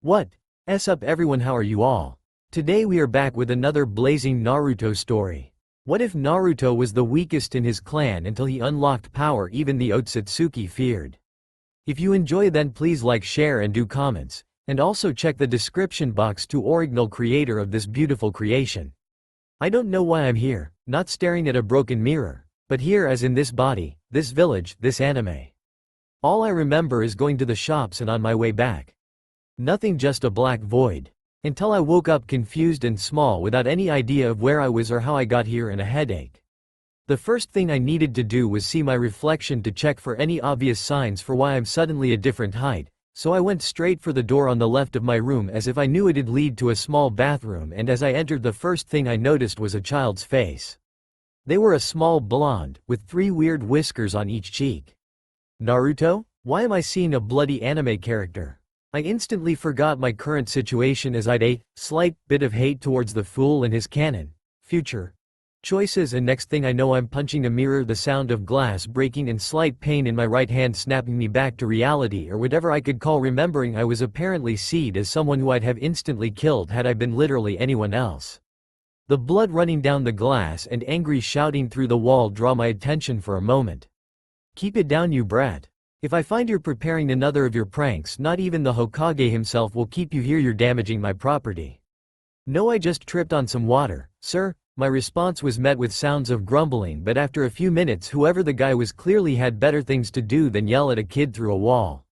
What's up everyone, how are you all? Today we are back with another blazing Naruto story. What if Naruto was the weakest in his clan until he unlocked power even the Otsutsuki feared? If you enjoy, then please like, share and do comments, and also check the description box to original creator of this beautiful creation. I don't know why I'm here, not staring at a broken mirror, but here as in this body, this village, this anime. All I remember is going to the shops and on my way back. Nothing, just a black void. Until I woke up confused and small without any idea of where I was or how I got here and a headache. The first thing I needed to do was see my reflection to check for any obvious signs for why I'm suddenly a different height, so I went straight for the door on the left of my room as if I knew it'd lead to a small bathroom, and as I entered the first thing I noticed was a child's face. They were a small blonde, with 3 weird whiskers on each cheek. Naruto? Why am I seeing a bloody anime character? I instantly forgot my current situation as I'd a slight bit of hate towards the fool and his canon, future choices, and next thing I know I'm punching a mirror, the sound of glass breaking and slight pain in my right hand snapping me back to reality, or whatever I could call, remembering I was apparently seen as someone who I'd have instantly killed had I been literally anyone else. The blood running down the glass and angry shouting through the wall draw my attention for a moment. Keep it down, you brat. If I find you're preparing another of your pranks, not even the Hokage himself will keep you here, you're damaging my property. No, I just tripped on some water, sir. My response was met with sounds of grumbling, but after a few minutes whoever the guy was clearly had better things to do than yell at a kid through a wall.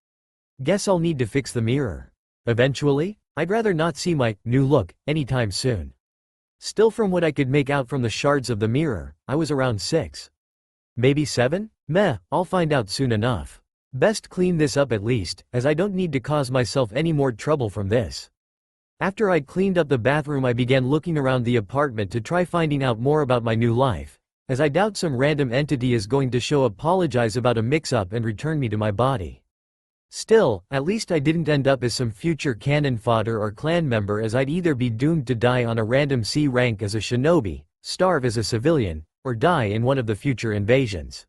Guess I'll need to fix the mirror. Eventually? I'd rather not see my new look anytime soon. Still, from what I could make out from the shards of the mirror, I was around 6. Maybe 7? Meh, I'll find out soon enough. Best clean this up at least, as I don't need to cause myself any more trouble from this. After I'd cleaned up the bathroom, I began looking around the apartment to try finding out more about my new life, as I doubt some random entity is going to apologize about a mix-up and return me to my body. Still, at least I didn't end up as some future cannon fodder or clan member, as I'd either be doomed to die on a random C rank as a shinobi, starve as a civilian, or die in one of the future invasions.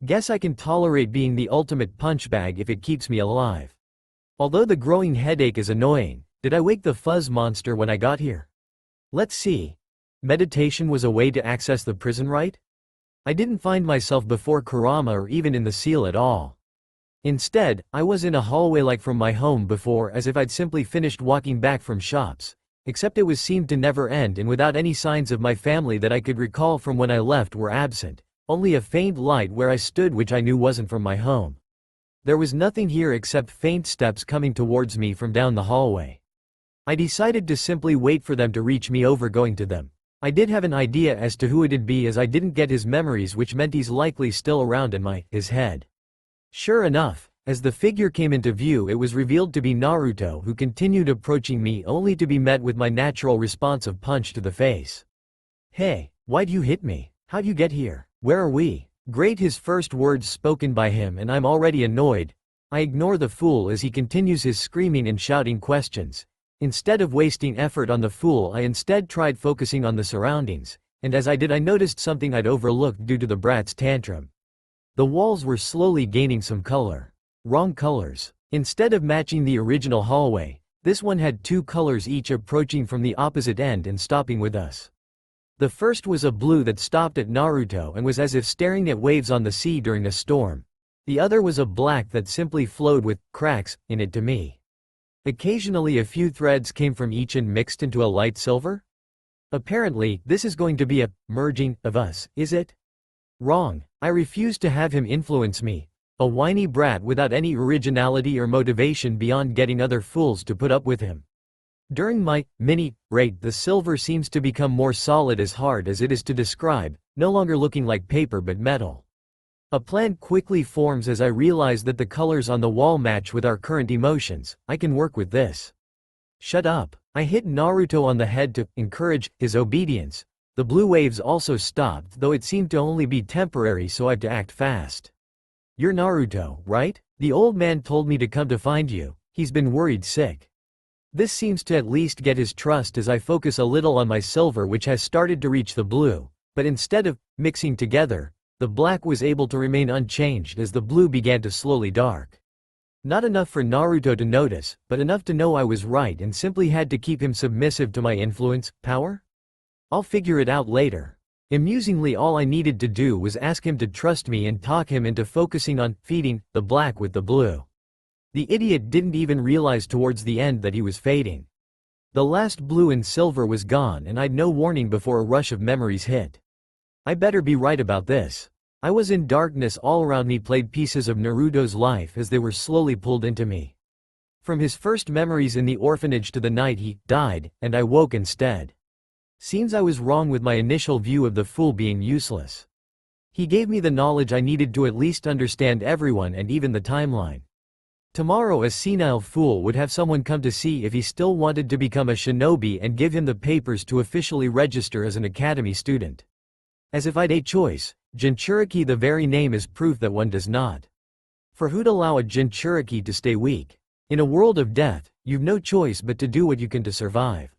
Guess I can tolerate being the ultimate punchbag if it keeps me alive. Although the growing headache is annoying. Did I wake the fuzz monster when I got here? Let's see. Meditation was a way to access the prison, right? I didn't find myself before Kurama or even in the seal at all. Instead, I was in a hallway like from my home before, as if I'd simply finished walking back from shops, except it seemed to never end, and without any signs of my family that I could recall from when I left were absent. Only a faint light where I stood, which I knew wasn't from my home. There was nothing here except faint steps coming towards me from down the hallway. I decided to simply wait for them to reach me over going to them. I did have an idea as to who it'd be, as I didn't get his memories, which meant he's likely still around in his head. Sure enough, as the figure came into view, it was revealed to be Naruto, who continued approaching me only to be met with my natural response of punch to the face. Hey, why'd you hit me? How'd you get here? Where are we? Great, his first words spoken by him, and I'm already annoyed. I ignore the fool as he continues his screaming and shouting questions. Instead of wasting effort on the fool, I instead tried focusing on the surroundings, and as I did I noticed something I'd overlooked due to the brat's tantrum. The walls were slowly gaining some color. Wrong colors. Instead of matching the original hallway, this one had 2 colors each, approaching from the opposite end and stopping with us. The first was a blue that stopped at Naruto and was as if staring at waves on the sea during a storm. The other was a black that simply flowed with cracks in it to me. Occasionally a few threads came from each and mixed into a light silver? Apparently, this is going to be a merging of us, is it? Wrong. I refuse to have him influence me. A whiny brat without any originality or motivation beyond getting other fools to put up with him. During my mini-raid, the silver seems to become more solid, as hard as it is to describe, no longer looking like paper but metal. A plan quickly forms as I realize that the colors on the wall match with our current emotions. I can work with this. Shut up. I hit Naruto on the head to encourage his obedience. The blue waves also stopped, though it seemed to only be temporary, so I had to act fast. You're Naruto, right? The old man told me to come to find you. He's been worried sick. This seems to at least get his trust as I focus a little on my silver, which has started to reach the blue, but instead of mixing together, the black was able to remain unchanged as the blue began to slowly dark. Not enough for Naruto to notice, but enough to know I was right and simply had to keep him submissive to my influence, power? I'll figure it out later. Amusingly, all I needed to do was ask him to trust me and talk him into focusing on feeding the black with the blue. The idiot didn't even realize towards the end that he was fading. The last blue and silver was gone and I'd no warning before a rush of memories hit. I better be right about this. I was in darkness all around me, played pieces of Naruto's life as they were slowly pulled into me. From his first memories in the orphanage to the night he died, and I woke instead. Seems I was wrong with my initial view of the fool being useless. He gave me the knowledge I needed to at least understand everyone and even the timeline. Tomorrow a senile fool would have someone come to see if he still wanted to become a shinobi and give him the papers to officially register as an academy student. As if I'd a choice, Jinchuriki, the very name is proof that one does not. For who'd allow a Jinchuriki to stay weak? In a world of death, you've no choice but to do what you can to survive.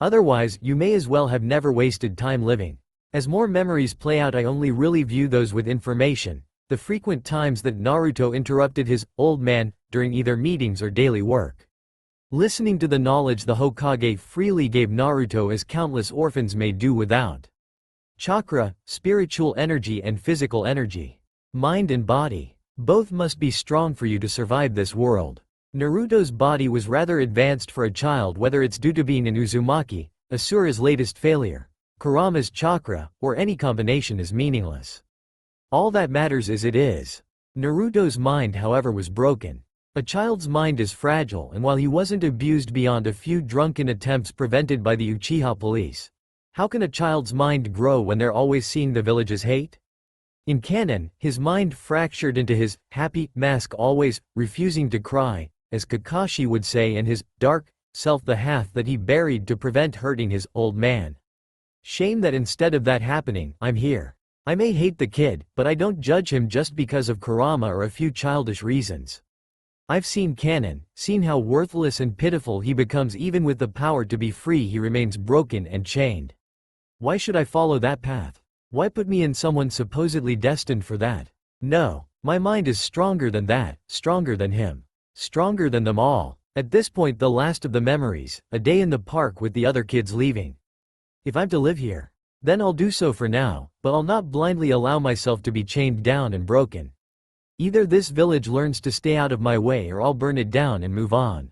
Otherwise, you may as well have never wasted time living. As more memories play out, I only really view those with information, the frequent times that Naruto interrupted his old man during either meetings or daily work. Listening to the knowledge the Hokage freely gave Naruto as countless orphans may do without. Chakra, spiritual energy and physical energy. Mind and body. Both must be strong for you to survive this world. Naruto's body was rather advanced for a child, whether it's due to being an Uzumaki, Asura's latest failure, Kurama's chakra, or any combination is meaningless. All that matters is it is. Naruto's mind, however, was broken. A child's mind is fragile, and while he wasn't abused beyond a few drunken attempts prevented by the Uchiha police, how can a child's mind grow when they're always seeing the village's hate? In canon, his mind fractured into his happy mask, always refusing to cry, as Kakashi would say, and his dark self, the half that he buried to prevent hurting his old man. Shame that instead of that happening, I'm here. I may hate the kid, but I don't judge him just because of Kurama or a few childish reasons. I've seen canon, seen how worthless and pitiful he becomes. Even with the power to be free, he remains broken and chained. Why should I follow that path? Why put me in someone supposedly destined for that? No, my mind is stronger than that, stronger than him. Stronger than them all. At this point, the last of the memories, a day in the park with the other kids leaving. If I'm to live here, then I'll do so for now, but I'll not blindly allow myself to be chained down and broken. Either this village learns to stay out of my way or I'll burn it down and move on.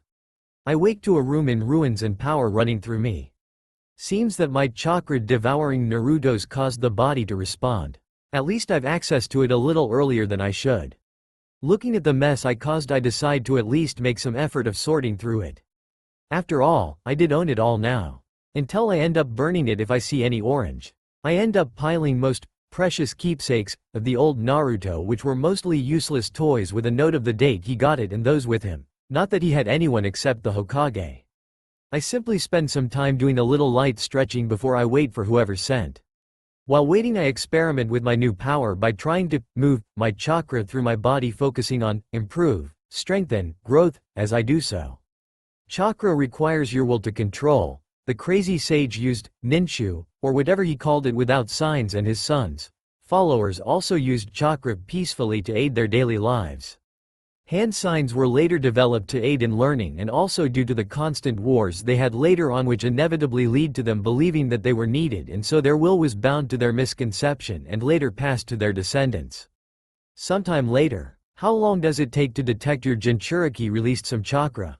I wake to a room in ruins and power running through me. Seems that my chakra devouring Naruto's caused the body to respond. At least I've access to it a little earlier than I should. Looking at the mess I caused, I decide to at least make some effort of sorting through it. After all, I did own it all now. Until I end up burning it if I see any orange. I end up piling most precious keepsakes of the old Naruto, which were mostly useless toys with a note of the date he got it and those with him. Not that he had anyone except the Hokage. I simply spend some time doing a little light stretching before I wait for whoever sent. While waiting, I experiment with my new power by trying to move my chakra through my body, focusing on improve, strengthen, growth as I do so. Chakra requires your will to control. The crazy sage used ninshu, or whatever he called it, without signs, and his sons, followers, also used chakra peacefully to aid their daily lives. Hand signs were later developed to aid in learning, and also due to the constant wars they had later on, which inevitably lead to them believing that they were needed, and so their will was bound to their misconception and later passed to their descendants. Sometime later. How long does it take to detect your Jinchuriki released some chakra?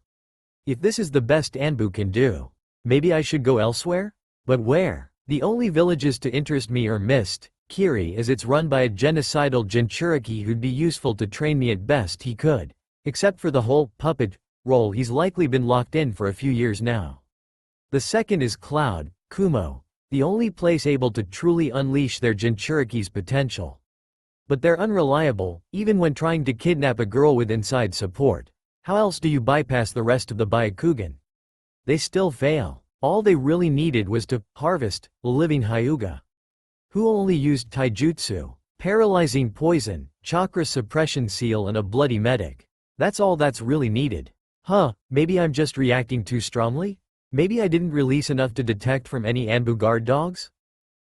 If this is the best Anbu can do, maybe I should go elsewhere? But where? The only villages to interest me are Mist Kiri, as it's run by a genocidal Jinchuriki who'd be useful to train me at best he could. Except for the whole puppet role, he's likely been locked in for a few years now. The second is Cloud, Kumo, the only place able to truly unleash their Jinchuriki's potential. But they're unreliable, even when trying to kidnap a girl with inside support. How else do you bypass the rest of the Byakugan? They still fail. All they really needed was to harvest a living Hyuga, who only used taijutsu, paralyzing poison, chakra suppression seal, and a bloody medic. That's all that's really needed. Maybe I'm just reacting too strongly? Maybe I didn't release enough to detect from any Anbu guard dogs?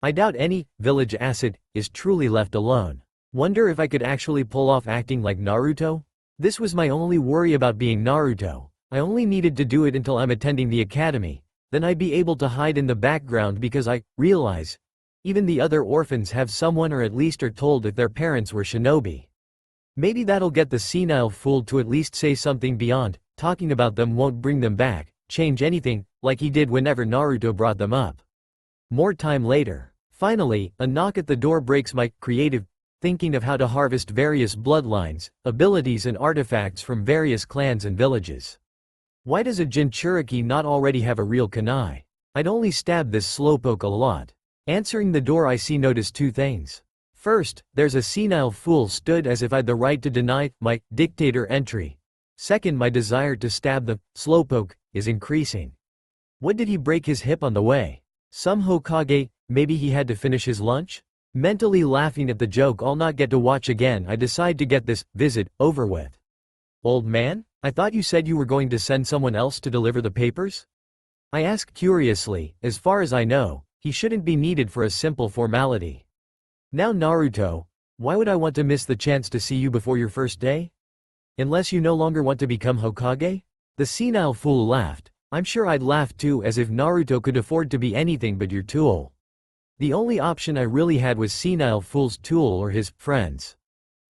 I doubt any village asset is truly left alone. Wonder if I could actually pull off acting like Naruto? This was my only worry about being Naruto. I only needed to do it until I'm attending the academy, then I'd be able to hide in the background because I realize even the other orphans have someone or at least are told if their parents were shinobi. Maybe that'll get the senile fool to at least say something beyond, talking about them won't bring them back, change anything, like he did whenever Naruto brought them up. More time later. Finally, a knock at the door breaks my creative thinking of how to harvest various bloodlines, abilities and artifacts from various clans and villages. Why does a Jinchuriki not already have a real kunai? I'd only stabbed this slowpoke a lot. Answering the door I notice two things. First, there's a senile fool stood as if I'd the right to deny my dictator entry. Second, my desire to stab the slowpoke is increasing. What did he break his hip on the way? Some Hokage, maybe he had to finish his lunch? Mentally laughing at the joke I'll not get to watch again, I decide to get this visit over with. Old man, I thought you said you were going to send someone else to deliver the papers? I ask curiously. As far as I know, he shouldn't be needed for a simple formality. Now Naruto, why would I want to miss the chance to see you before your first day? Unless you no longer want to become Hokage? The senile fool laughed. I'm sure I'd laugh too, as if Naruto could afford to be anything but your tool. The only option I really had was senile fool's tool or his friends.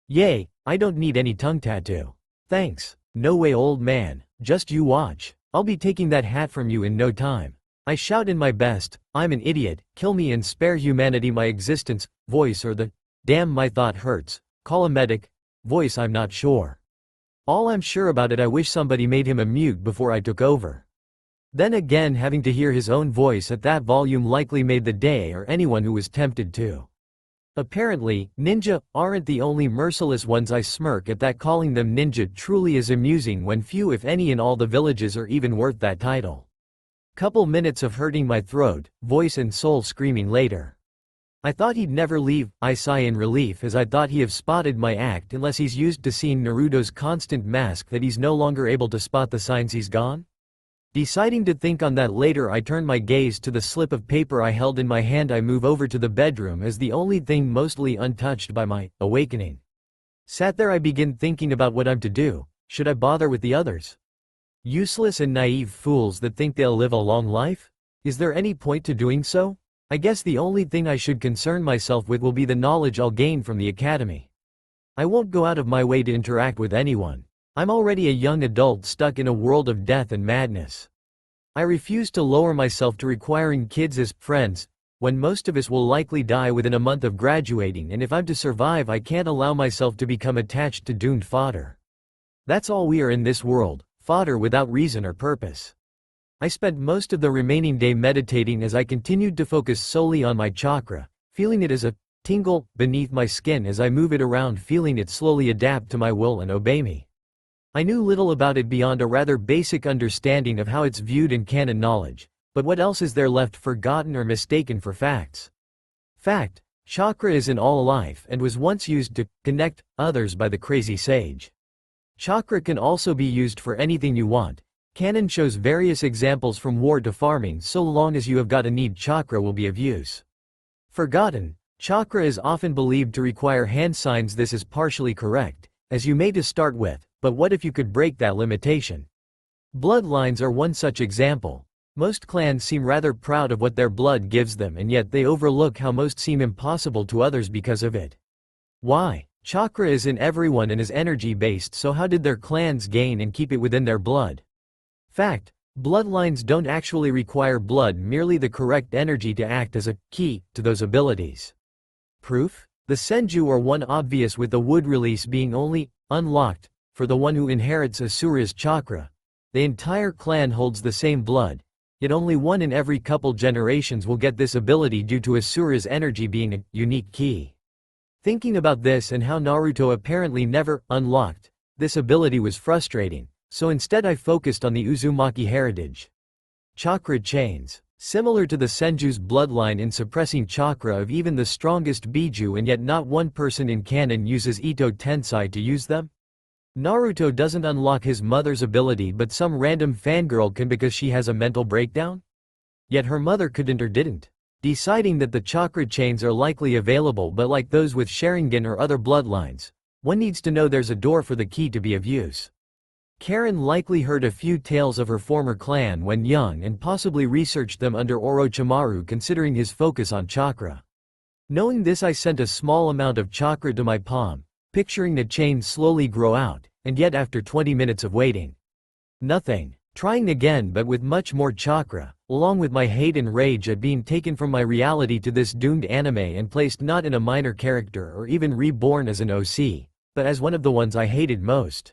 Yay, I don't need any tongue tattoo. Thanks. No way, old man, just you watch. I'll be taking that hat from you in no time. I shout in my best, I'm an idiot, kill me and spare humanity my existence, voice, or the damn my thought hurts, call a medic, voice I'm not sure. All I'm sure about it, I wish somebody made him a mute before I took over. Then again, having to hear his own voice at that volume likely made the day or anyone who was tempted to. Apparently, ninja aren't the only merciless ones. I smirk at that. Calling them ninja truly is amusing when few if any in all the villages are even worth that title. Couple minutes of hurting my throat, voice and soul screaming later. I thought he'd never leave, I sigh in relief as I thought he have spotted my act, unless he's used to seeing Naruto's constant mask that he's no longer able to spot the signs he's gone. Deciding to think on that later, I turn my gaze to the slip of paper I held in my hand. I move over to the bedroom as the only thing mostly untouched by my awakening. Sat there, I begin thinking about what I'm to do. Should I bother with the others? Useless and naive fools that think they'll live a long life? Is there any point to doing so? I guess the only thing I should concern myself with will be the knowledge I'll gain from the academy. I won't go out of my way to interact with anyone. I'm already a young adult stuck in a world of death and madness. I refuse to lower myself to requiring kids as friends, when most of us will likely die within a month of graduating, and if I'm to survive I can't allow myself to become attached to doomed fodder. That's all we are in this world, fodder without reason or purpose. I spent most of the remaining day meditating as I continued to focus solely on my chakra, feeling it as a tingle beneath my skin as I move it around, feeling it slowly adapt to my will and obey me. I knew little about it beyond a rather basic understanding of how it's viewed in canon knowledge, but what else is there left forgotten or mistaken for facts? Fact: chakra is in all life and was once used to connect others by the crazy sage. Chakra can also be used for anything you want. Canon shows various examples from war to farming. So long as you have got a need, chakra will be of use. Forgotten: chakra is often believed to require hand signs. This is partially correct, as you may to start with, but what if you could break that limitation? Bloodlines are one such example. Most clans seem rather proud of what their blood gives them, and yet they overlook how most seem impossible to others because of it. Why? Chakra is in everyone and is energy-based, so how did their clans gain and keep it within their blood? Fact: bloodlines don't actually require blood, merely the correct energy to act as a key to those abilities. Proof: the Senju are one obvious, with the wood release being only unlocked for the one who inherits Asura's chakra. The entire clan holds the same blood, yet only one in every couple generations will get this ability due to Asura's energy being a unique key. Thinking about this and how Naruto apparently never unlocked this ability was frustrating, so instead I focused on the Uzumaki heritage. Chakra chains. Similar to the Senju's bloodline in suppressing chakra of even the strongest Biju, and yet not one person in canon uses Ito Tensai to use them? Naruto doesn't unlock his mother's ability, but some random fangirl can because she has a mental breakdown? Yet her mother couldn't or didn't. Deciding that the chakra chains are likely available, but like those with Sharingan or other bloodlines, One needs to know there's a door for the key to be of use. Karen likely heard a few tales of her former clan when young and possibly researched them under Orochimaru considering his focus on chakra. Knowing this, I sent a small amount of chakra to my palm, picturing the chain slowly grow out, and yet after 20 minutes of waiting. Nothing. Trying again but with much more chakra, along with my hate and rage at being taken from my reality to this doomed anime and placed not in a minor character or even reborn as an OC, but as one of the ones I hated most.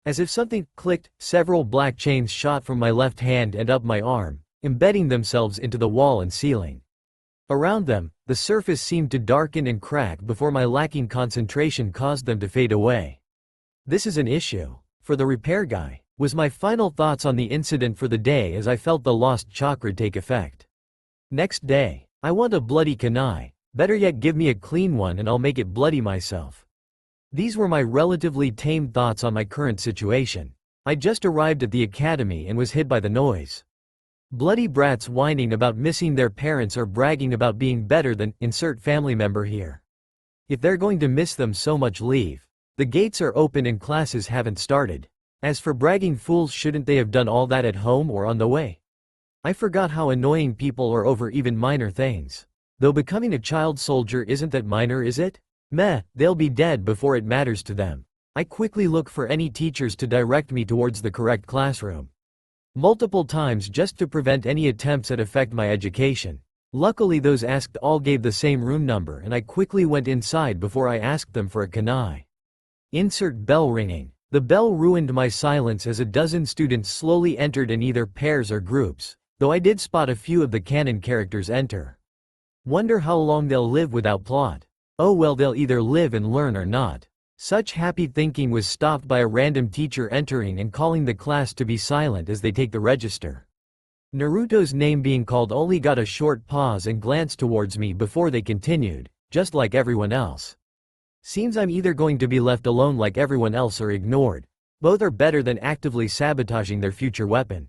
As if something clicked, several black chains shot from my left hand and up my arm, embedding themselves into the wall and ceiling. Around them, the surface seemed to darken and crack before my lacking concentration caused them to fade away. This is an issue. For the repair guy, was my final thoughts on the incident for the day as I felt the lost chakra take effect. Next day, I want a bloody kunai, better yet give me a clean one and I'll make it bloody myself. These were my relatively tame thoughts on my current situation. I just arrived at the academy and was hit by the noise. Bloody brats whining about missing their parents or bragging about being better than insert family member here. If they're going to miss them so much, leave. The gates are open and classes haven't started. As for bragging fools, shouldn't they have done all that at home or on the way? I forgot how annoying people are over even minor things. Though becoming a child soldier isn't that minor, is it? Meh, they'll be dead before it matters to them. I quickly look for any teachers to direct me towards the correct classroom. Multiple times just to prevent any attempts at affect my education. Luckily those asked all gave the same room number and I quickly went inside before I asked them for a kunai. Insert bell ringing. The bell ruined my silence as a dozen students slowly entered in either pairs or groups, though I did spot a few of the canon characters enter. Wonder how long they'll live without plot. Oh well, they'll either live and learn or not. Such happy thinking was stopped by a random teacher entering and calling the class to be silent as they take the register. Naruto's name being called only got a short pause and glanced towards me before they continued, just like everyone else. Seems I'm either going to be left alone like everyone else or ignored. Both are better than actively sabotaging their future weapon.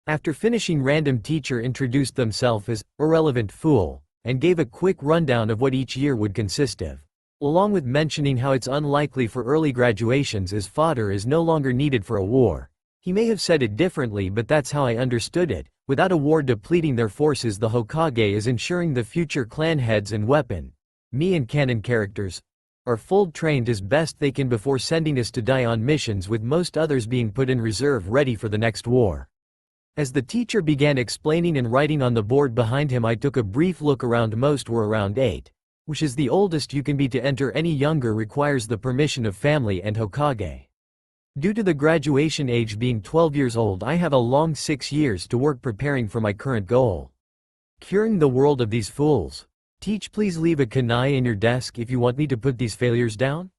After finishing, random teacher introduced themselves as irrelevant fool and gave a quick rundown of what each year would consist of, along with mentioning how it's unlikely for early graduations as fodder is no longer needed for a war. He may have said it differently, but that's how I understood it. Without a war depleting their forces, the Hokage is ensuring the future clan heads and weapon, me and canon characters, are full trained as best they can before sending us to die on missions, with most others being put in reserve ready for the next war. As the teacher began explaining and writing on the board behind him, I took a brief look around. Most were around 8, which is the oldest you can be. To enter any younger requires the permission of family and Hokage. Due to the graduation age being 12 years old, I have a long 6 years to work preparing for my current goal. Curing the world of these fools. Teach, please leave a kunai in your desk if you want me to put these failures down.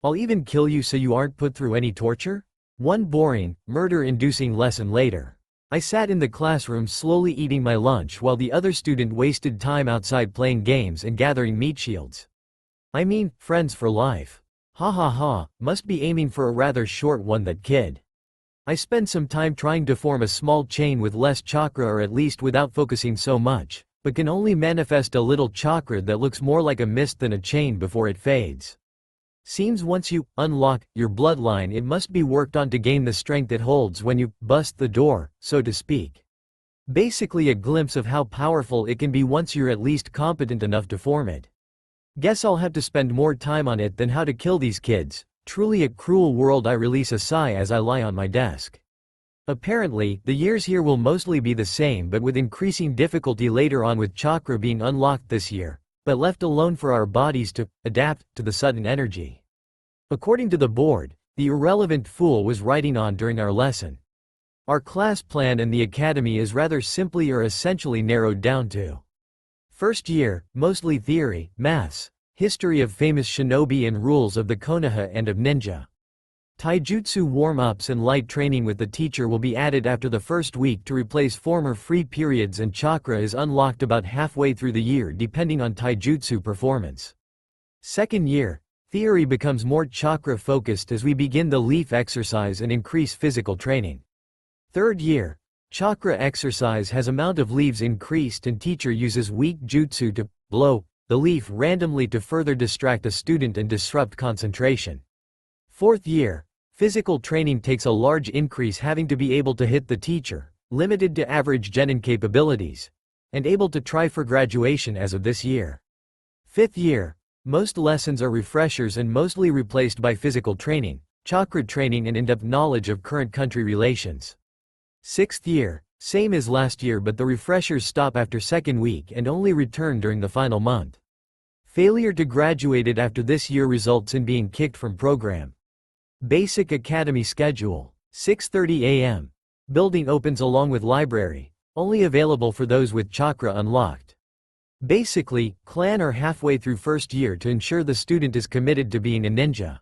I'll even kill you so you aren't put through any torture. One boring, murder-inducing lesson later. I sat in the classroom slowly eating my lunch while the other student wasted time outside playing games and gathering meat shields. I mean, friends for life. Ha ha ha, must be aiming for a rather short one, that kid. I spent some time trying to form a small chain with less chakra, or at least without focusing so much, but can only manifest a little chakra that looks more like a mist than a chain before it fades. Seems once you unlock your bloodline, it must be worked on to gain the strength it holds when you bust the door, so to speak. Basically a glimpse of how powerful it can be once you're at least competent enough to form it. Guess I'll have to spend more time on it than how to kill these kids. Truly a cruel world. I release a sigh as I lie on my desk. Apparently, the years here will mostly be the same, but with increasing difficulty later on, with chakra being unlocked this year, but left alone for our bodies to adapt to the sudden energy. According to the board, the irrelevant fool was writing on during our lesson. Our class plan in the academy is rather simply or essentially narrowed down to: first year, mostly theory, maths, history of famous shinobi and rules of the Konoha and of ninja. Taijutsu warm-ups and light training with the teacher will be added after the first week to replace former free periods, and chakra is unlocked about halfway through the year depending on taijutsu performance. Second year, theory becomes more chakra focused as we begin the leaf exercise and increase physical training. Third year, chakra exercise has amount of leaves increased and teacher uses weak jutsu to blow the leaf randomly to further distract a student and disrupt concentration. 4th year, physical training takes a large increase, having to be able to hit the teacher, limited to average genin capabilities, and able to try for graduation as of this year. 5th year, most lessons are refreshers and mostly replaced by physical training, chakra training and in-depth knowledge of current country relations. 6th year, same as last year, but the refreshers stop after 2nd week and only return during the final month. Failure to graduate it after this year results in being kicked from program. Basic Academy schedule, 6:30 a.m. Building opens along with library, only available for those with chakra unlocked. Basically, clan are halfway through 1st year to ensure the student is committed to being a ninja.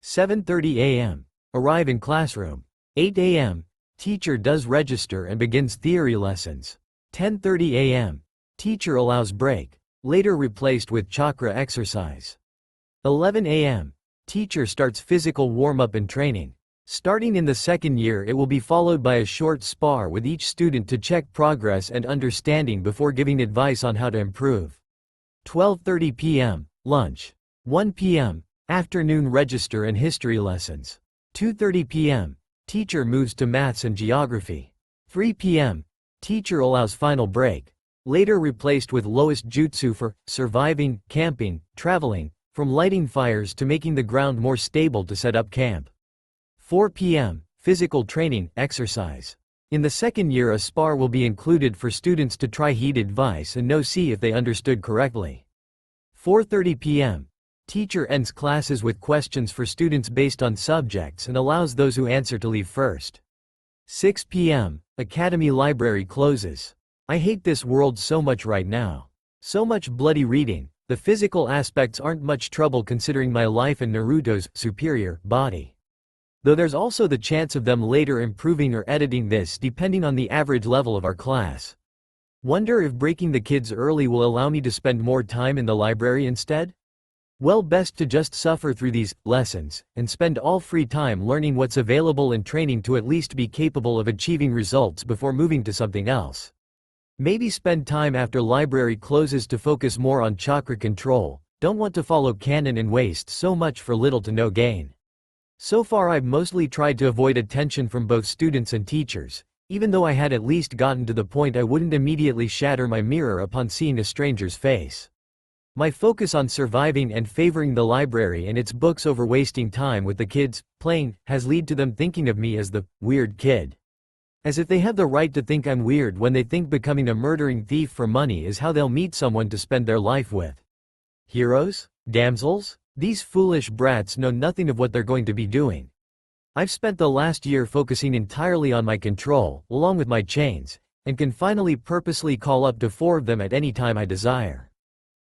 7:30 a.m. Arrive in classroom. 8 a.m. Teacher does register and begins theory lessons. 10:30 a.m. Teacher allows break, later replaced with chakra exercise. 11 a.m. Teacher starts physical warm-up and training. Starting in the 2nd year, it will be followed by a short spar with each student to check progress and understanding before giving advice on how to improve. 12:30 p.m. Lunch. 1 p.m. Afternoon register and history lessons. 2:30 p.m. Teacher moves to maths and geography. 3 p.m. Teacher allows final break, later replaced with lowest jutsu for surviving, camping, traveling, from lighting fires to making the ground more stable to set up camp. 4 p.m. Physical training, exercise. In the 2nd year, a spar will be included for students to try heat advice and see if they understood correctly. 4:30 p.m. Teacher ends classes with questions for students based on subjects and allows those who answer to leave first. 6 p.m. Academy library closes. I hate this world so much right now. So much bloody reading. The physical aspects aren't much trouble considering my life and Naruto's superior body. Though there's also the chance of them later improving or editing this depending on the average level of our class. Wonder if breaking the kids early will allow me to spend more time in the library instead? Well, best to just suffer through these lessons and spend all free time learning what's available and training to at least be capable of achieving results before moving to something else. Maybe spend time after library closes to focus more on chakra control. Don't want to follow canon and waste so much for little to no gain. So far I've mostly tried to avoid attention from both students and teachers, even though I had at least gotten to the point I wouldn't immediately shatter my mirror upon seeing a stranger's face. My focus on surviving and favoring the library and its books over wasting time with the kids, playing, has led to them thinking of me as the weird kid. As if they have the right to think I'm weird when they think becoming a murdering thief for money is how they'll meet someone to spend their life with. Heroes? Damsels? These foolish brats know nothing of what they're going to be doing. I've spent the last year focusing entirely on my control, along with my chains, and can finally purposely call up to 4 of them at any time I desire.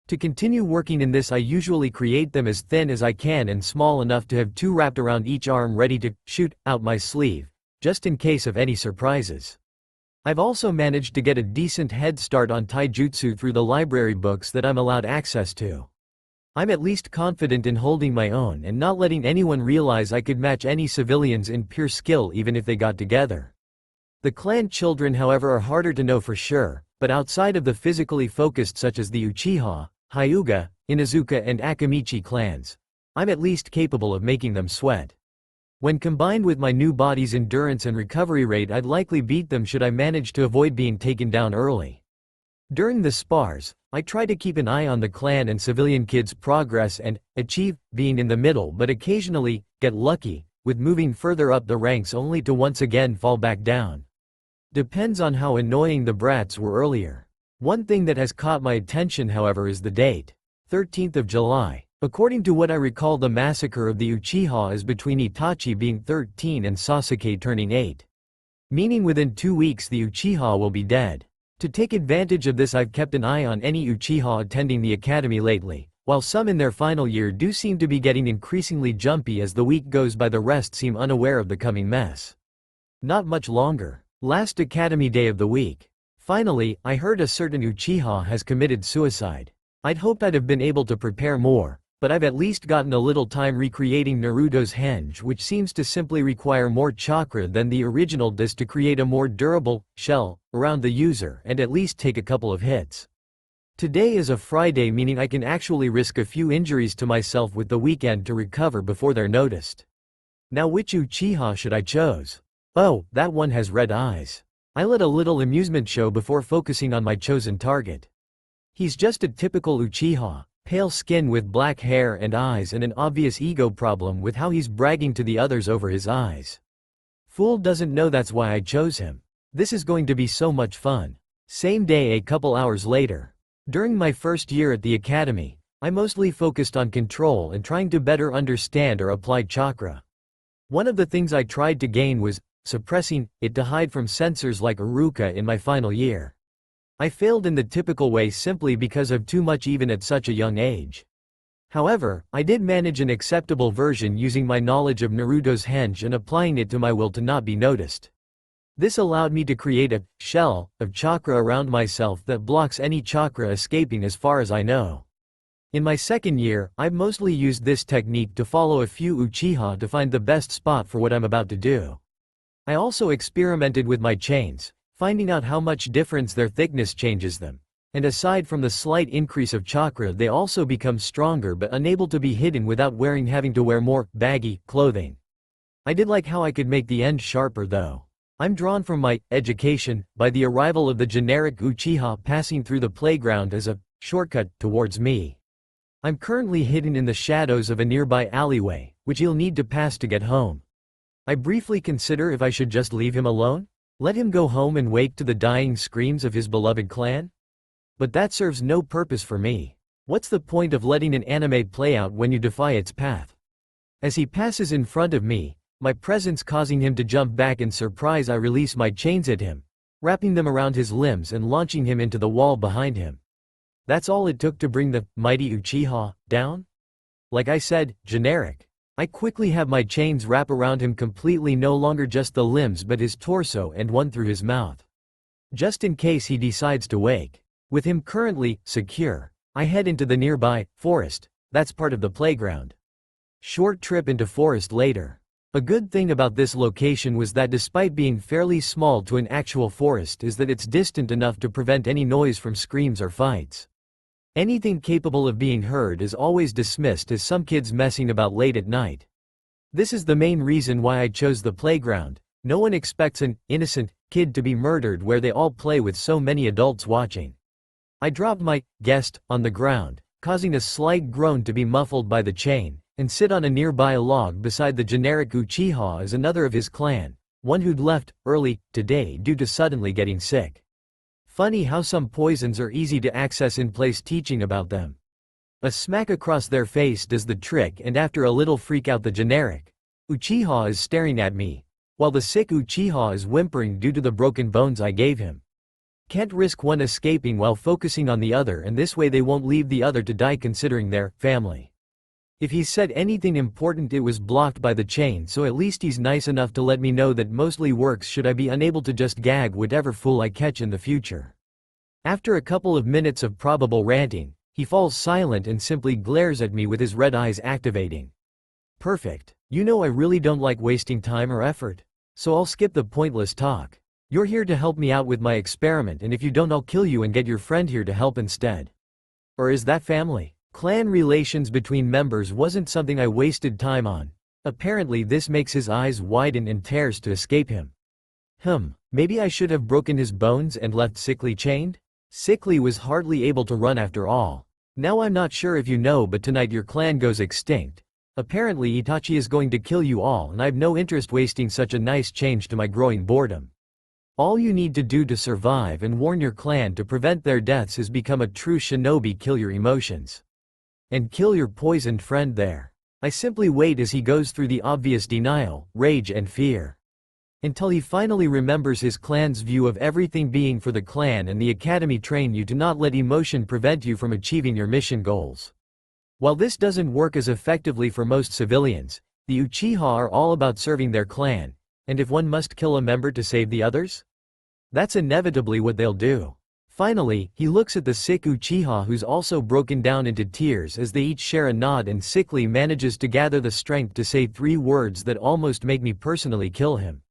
To continue working in this, I usually create them as thin as I can and small enough to have 2 wrapped around each arm ready to shoot out my sleeve, just in case of any surprises. I've also managed to get a decent head start on taijutsu through the library books that I'm allowed access to. I'm at least confident in holding my own and not letting anyone realize I could match any civilians in pure skill even if they got together. The clan children, however, are harder to know for sure, but outside of the physically focused such as the Uchiha, Hyuga, Inuzuka and Akamichi clans, I'm at least capable of making them sweat. When combined with my new body's endurance and recovery rate, I'd likely beat them should I manage to avoid being taken down early. During the spars, I try to keep an eye on the clan and civilian kids' progress and achieve being in the middle, but occasionally get lucky with moving further up the ranks only to once again fall back down. Depends on how annoying the brats were earlier. One thing that has caught my attention, however, is the date, 13th of July. According to what I recall, the massacre of the Uchiha is between Itachi being 13 and Sasuke turning 8. Meaning within 2 weeks the Uchiha will be dead. To take advantage of this, I've kept an eye on any Uchiha attending the academy lately. While some in their final year do seem to be getting increasingly jumpy as the week goes by, the rest seem unaware of the coming mess. Not much longer. Last academy day of the week. Finally, I heard a certain Uchiha has committed suicide. I'd hoped I'd have been able to prepare more, but I've at least gotten a little time recreating Naruto's henge, which seems to simply require more chakra than the original does to create a more durable shell around the user and at least take a couple of hits. Today is a Friday, meaning I can actually risk a few injuries to myself with the weekend to recover before they're noticed. Now which Uchiha should I choose? Oh, that one has red eyes. I let a little amusement show before focusing on my chosen target. He's just a typical Uchiha, pale skin with black hair and eyes and an obvious ego problem with how he's bragging to the others over his eyes. Fool doesn't know that's why I chose him. This is going to be so much fun. Same day, a couple hours later. During my first year at the academy, I mostly focused on control and trying to better understand or apply chakra. One of the things I tried to gain was suppressing it to hide from censors like Iruka in my final year. I failed in the typical way simply because of too much even at such a young age. However, I did manage an acceptable version using my knowledge of Naruto's henge and applying it to my will to not be noticed. This allowed me to create a shell of chakra around myself that blocks any chakra escaping as far as I know. In my second year, I've mostly used this technique to follow a few Uchiha to find the best spot for what I'm about to do. I also experimented with my chains, finding out how much difference their thickness changes them. And aside from the slight increase of chakra, they also become stronger but unable to be hidden without having to wear more baggy clothing. I did like how I could make the end sharper though. I'm drawn from my education by the arrival of the generic Uchiha passing through the playground as a shortcut towards me. I'm currently hidden in the shadows of a nearby alleyway, which he'll need to pass to get home. I briefly consider if I should just leave him alone? Let him go home and wake to the dying screams of his beloved clan? But that serves no purpose for me. What's the point of letting an anime play out when you defy its path? As he passes in front of me, my presence causing him to jump back in surprise, I release my chains at him, wrapping them around his limbs and launching him into the wall behind him. That's all it took to bring the mighty Uchiha down? Like I said, generic. I quickly have my chains wrap around him completely, no longer just the limbs but his torso and one through his mouth. Just in case he decides to wake. With him currently secure, I head into the nearby forest. That's part of the playground. Short trip into forest later. A good thing about this location was that despite being fairly small to an actual forest is that it's distant enough to prevent any noise from screams or fights. Anything capable of being heard is always dismissed as some kids messing about late at night. This is the main reason why I chose the playground. No one expects an innocent kid to be murdered where they all play with so many adults watching. I dropped my guest on the ground, causing a slight groan to be muffled by the chain, and sit on a nearby log beside the generic Uchiha as another of his clan, one who'd left early today due to suddenly getting sick. Funny how some poisons are easy to access in place teaching about them. A smack across their face does the trick, and after a little freak out, the generic Uchiha is staring at me, while the sick Uchiha is whimpering due to the broken bones I gave him. Can't risk one escaping while focusing on the other, and this way they won't leave the other to die considering their family. If he said anything important, it was blocked by the chain, so at least he's nice enough to let me know that mostly works should I be unable to just gag whatever fool I catch in the future. After a couple of minutes of probable ranting, he falls silent and simply glares at me with his red eyes activating. Perfect. You know I really don't like wasting time or effort. So I'll skip the pointless talk. You're here to help me out with my experiment, and if you don't, I'll kill you and get your friend here to help instead. Or is that family? Clan relations between members wasn't something I wasted time on. Apparently this makes his eyes widen and tears to escape him. Maybe I should have broken his bones and left Sickly chained? Sickly was hardly able to run after all. Now I'm not sure if you know, but tonight your clan goes extinct. Apparently Itachi is going to kill you all, and I've no interest wasting such a nice change to my growing boredom. All you need to do to survive and warn your clan to prevent their deaths is become a true shinobi, kill your emotions. And kill your poisoned friend there. I simply wait as he goes through the obvious denial, rage and fear. Until he finally remembers his clan's view of everything being for the clan, and the academy train you to not let emotion prevent you from achieving your mission goals. While this doesn't work as effectively for most civilians, the Uchiha are all about serving their clan, and if one must kill a member to save the others, that's inevitably what they'll do. Finally, he looks at the sick Uchiha, who's also broken down into tears as they each share a nod, and Sickly manages to gather the strength to say 3 words that almost make me personally kill him.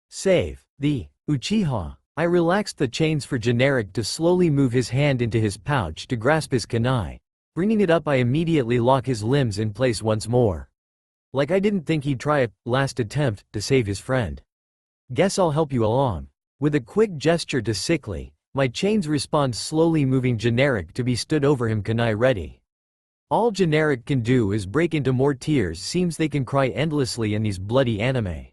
Save the Uchiha. I relaxed the chains for Generic to slowly move his hand into his pouch to grasp his kunai. Bringing it up, I immediately lock his limbs in place once more. Like I didn't think he'd try a last attempt to save his friend. Guess I'll help you along. With a quick gesture to Sickly, my chains respond, slowly moving Generic to be stood over him, kunai ready. All Generic can do is break into more tears. Seems they can cry endlessly in these bloody anime.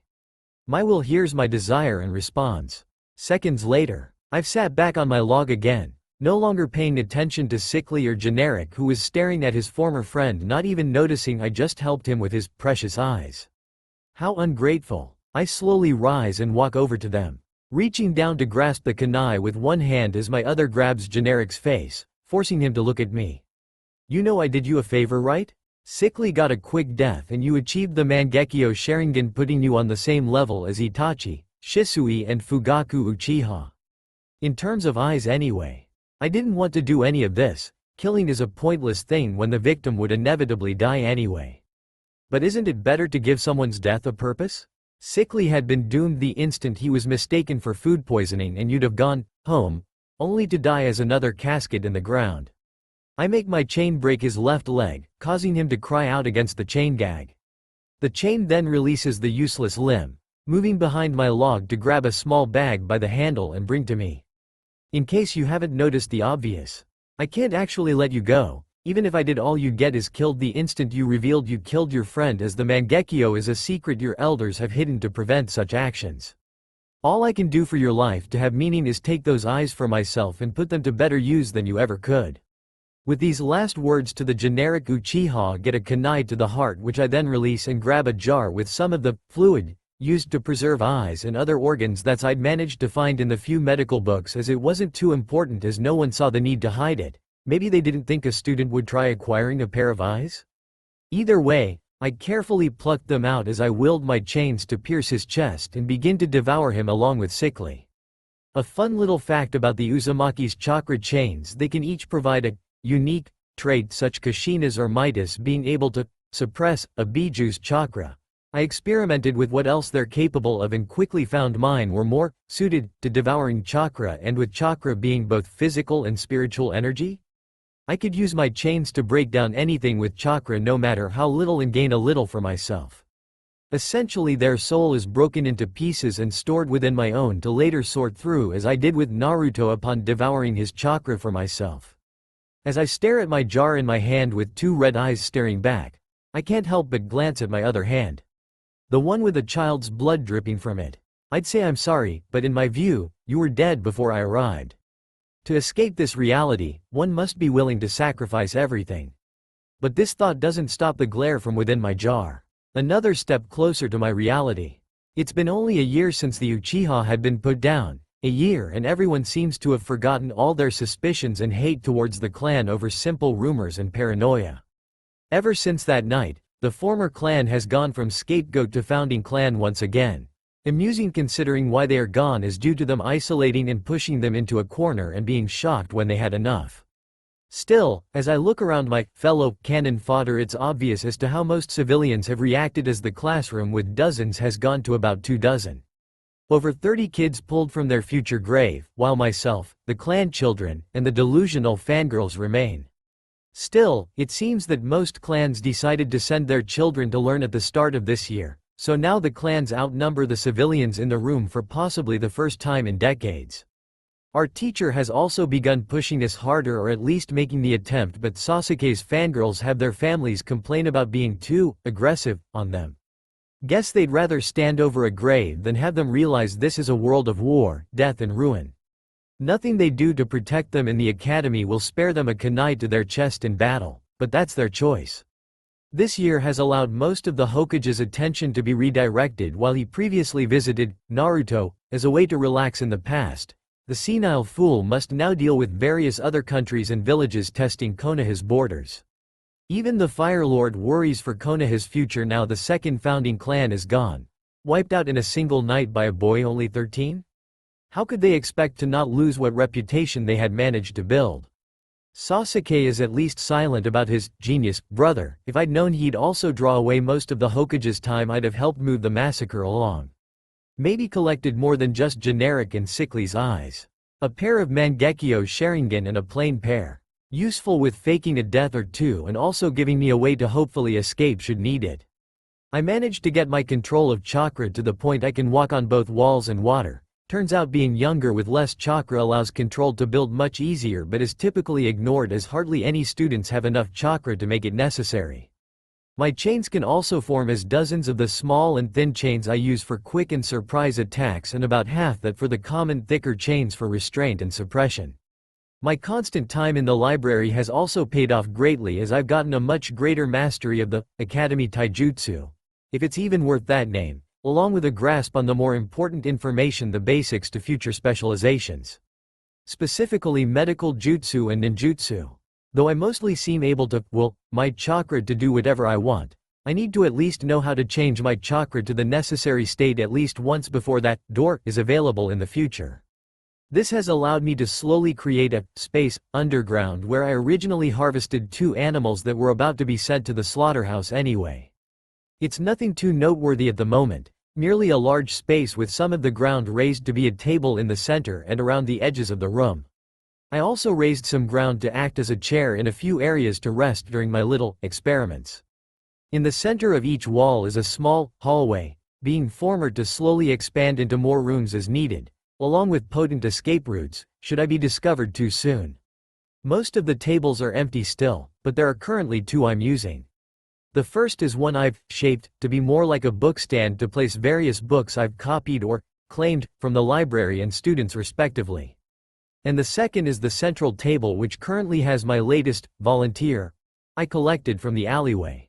My will hears my desire and responds. Seconds later, I've sat back on my log again, no longer paying attention to Sickly or Generic, who was staring at his former friend, not even noticing I just helped him with his precious eyes. How ungrateful. I slowly rise and walk over to them, reaching down to grasp the kunai with one hand as my other grabs Generic's face, forcing him to look at me. You know I did you a favor, right? Sickly got a quick death and you achieved the Mangekyo Sharingan, putting you on the same level as Itachi, Shisui and Fugaku Uchiha. In terms of eyes anyway. I didn't want to do any of this. Killing is a pointless thing when the victim would inevitably die anyway. But isn't it better to give someone's death a purpose? Sickly had been doomed the instant he was mistaken for food poisoning, and you'd have gone home, only to die as another casket in the ground. I make my chain break his left leg, causing him to cry out against the chain gag. The chain then releases the useless limb, moving behind my log to grab a small bag by the handle and bring to me. In case you haven't noticed the obvious, I can't actually let you go. Even if I did, all you get is killed the instant you revealed you killed your friend, as the Mangekyo is a secret your elders have hidden to prevent such actions. All I can do for your life to have meaning is take those eyes for myself and put them to better use than you ever could. With these last words to the Generic, Uchiha get a kunai to the heart, which I then release and grab a jar with some of the fluid used to preserve eyes and other organs that I'd managed to find in the few medical books, as it wasn't too important as no one saw the need to hide it. Maybe they didn't think a student would try acquiring a pair of eyes? Either way, I carefully plucked them out as I willed my chains to pierce his chest and begin to devour him along with Sickly. A fun little fact about the Uzumaki's chakra chains: they can each provide a unique trait, such Kushina's or Midas being able to suppress a Biju's chakra. I experimented with what else they're capable of and quickly found mine were more suited to devouring chakra, and with chakra being both physical and spiritual energy, I could use my chains to break down anything with chakra, no matter how little, and gain a little for myself. Essentially, their soul is broken into pieces and stored within my own to later sort through, as I did with Naruto upon devouring his chakra for myself. As I stare at my jar in my hand with two red eyes staring back, I can't help but glance at my other hand. The one with a child's blood dripping from it. I'd say I'm sorry, but in my view, you were dead before I arrived. To escape this reality, one must be willing to sacrifice everything. But this thought doesn't stop the glare from within my jar. Another step closer to my reality. It's been only a year since the Uchiha had been put down. A year, and everyone seems to have forgotten all their suspicions and hate towards the clan over simple rumors and paranoia. Ever since that night, the former clan has gone from scapegoat to founding clan once again. Amusing considering why they are gone is due to them isolating and pushing them into a corner and being shocked when they had enough. Still, as I look around my fellow cannon fodder, it's obvious as to how most civilians have reacted, as the classroom with dozens has gone to about 24. Over 30 kids pulled from their future grave, while myself, the clan children, and the delusional fangirls remain. Still, it seems that most clans decided to send their children to learn at the start of this year, so now the clans outnumber the civilians in the room for possibly the first time in decades. Our teacher has also begun pushing us harder, or at least making the attempt, but Sasuke's fangirls have their families complain about being too aggressive on them. Guess they'd rather stand over a grave than have them realize this is a world of war, death and ruin. Nothing they do to protect them in the academy will spare them a kunai to their chest in battle, but that's their choice. This year has allowed most of the Hokage's attention to be redirected. While he previously visited Naruto as a way to relax in the past, the senile fool must now deal with various other countries and villages testing Konoha's borders. Even the Fire Lord worries for Konoha's future now the second founding clan is gone. Wiped out in a single night by a boy only 13? How could they expect to not lose what reputation they had managed to build? Sasuke is at least silent about his genius brother. If I'd known he'd also draw away most of the Hokage's time, I'd have helped move the massacre along. Maybe collected more than just generic and sickly's eyes. A pair of Mangekyo Sharingan and a plain pair. Useful with faking a death or two and also giving me a way to hopefully escape should need it. I managed to get my control of chakra to the point I can walk on both walls and water. Turns out being younger with less chakra allows control to build much easier but is typically ignored as hardly any students have enough chakra to make it necessary. My chains can also form as dozens of the small and thin chains I use for quick and surprise attacks and about half that for the common thicker chains for restraint and suppression. My constant time in the library has also paid off greatly as I've gotten a much greater mastery of the Academy Taijutsu, if it's even worth that name, along with a grasp on the more important information, the basics to future specializations. Specifically medical jutsu and ninjutsu. Though I mostly seem able to will my chakra to do whatever I want, I need to at least know how to change my chakra to the necessary state at least once before that door is available in the future. This has allowed me to slowly create a space underground where I originally harvested 2 animals that were about to be sent to the slaughterhouse anyway. It's nothing too noteworthy at the moment, merely a large space with some of the ground raised to be a table in the center and around the edges of the room. I also raised some ground to act as a chair in a few areas to rest during my little experiments. In the center of each wall is a small hallway, being formed to slowly expand into more rooms as needed, along with potent escape routes, should I be discovered too soon. Most of the tables are empty still, but there are currently 2 I'm using. The first is one I've shaped to be more like a bookstand to place various books I've copied or claimed from the library and students respectively. And the second is the central table, which currently has my latest volunteer I collected from the alleyway.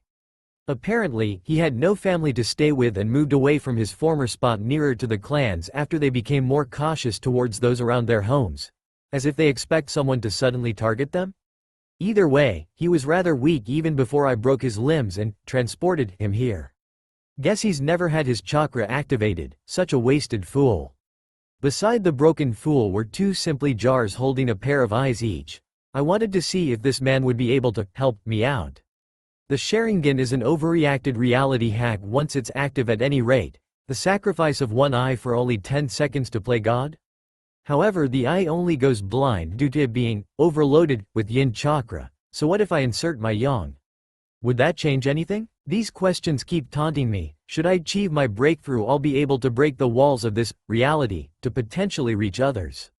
Apparently, he had no family to stay with and moved away from his former spot nearer to the clans after they became more cautious towards those around their homes, as if they expect someone to suddenly target them? Either way, he was rather weak even before I broke his limbs and transported him here. Guess he's never had his chakra activated, such a wasted fool. Beside the broken fool were 2 simply jars holding a pair of eyes each. I wanted to see if this man would be able to help me out. The Sharingan is an overreacted reality hack once it's active at any rate, the sacrifice of 1 eye for only 10 seconds to play God? However, the eye only goes blind due to it being overloaded with yin chakra, so what if I insert my yang? Would that change anything? These questions keep taunting me. Should I achieve my breakthrough, I'll be able to break the walls of this reality to potentially reach others.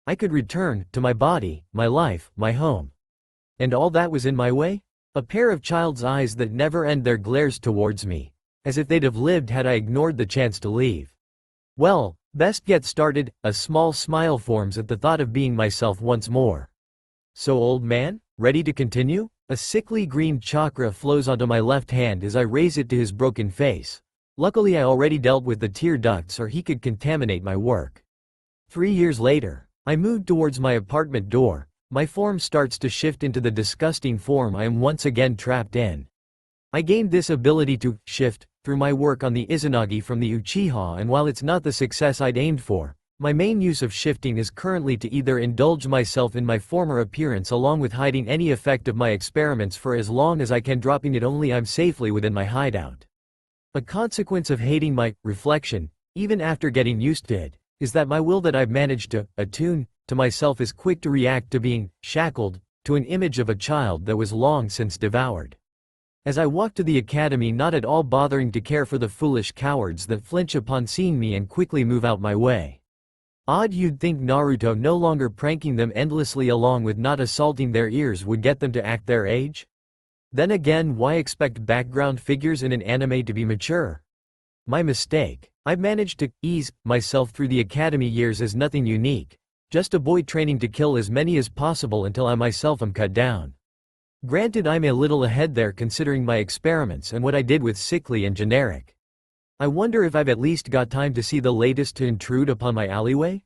I could return to my body, my life, my home. And all that was in my way? A pair of child's eyes that never end their glares towards me, as if they'd have lived had I ignored the chance to leave. Well, best get started. A small smile forms at the thought of being myself once more. So old man, ready to continue? A sickly green chakra flows onto my left hand as I raise it to his broken face. Luckily I already dealt with the tear ducts or he could contaminate my work. 3 years later, I moved towards my apartment door. My form starts to shift into the disgusting form I am once again trapped in. I gained this ability to shift through my work on the Izanagi from the Uchiha, and while it's not the success I'd aimed for, my main use of shifting is currently to either indulge myself in my former appearance along with hiding any effect of my experiments for as long as I can, dropping it only I'm safely within my hideout. A consequence of hating my reflection, even after getting used to it, is that my will that I've managed to attune to myself is quick to react to being shackled to an image of a child that was long since devoured. As I walk to the academy, not at all bothering to care for the foolish cowards that flinch upon seeing me and quickly move out my way. Odd, you'd think Naruto no longer pranking them endlessly along with not assaulting their ears would get them to act their age? Then again, why expect background figures in an anime to be mature? My mistake. I've managed to ease myself through the academy years as nothing unique, just a boy training to kill as many as possible until I myself am cut down. Granted, I'm a little ahead there considering my experiments and what I did with sickly and generic. I wonder if I've at least got time to see the latest to intrude upon my alleyway?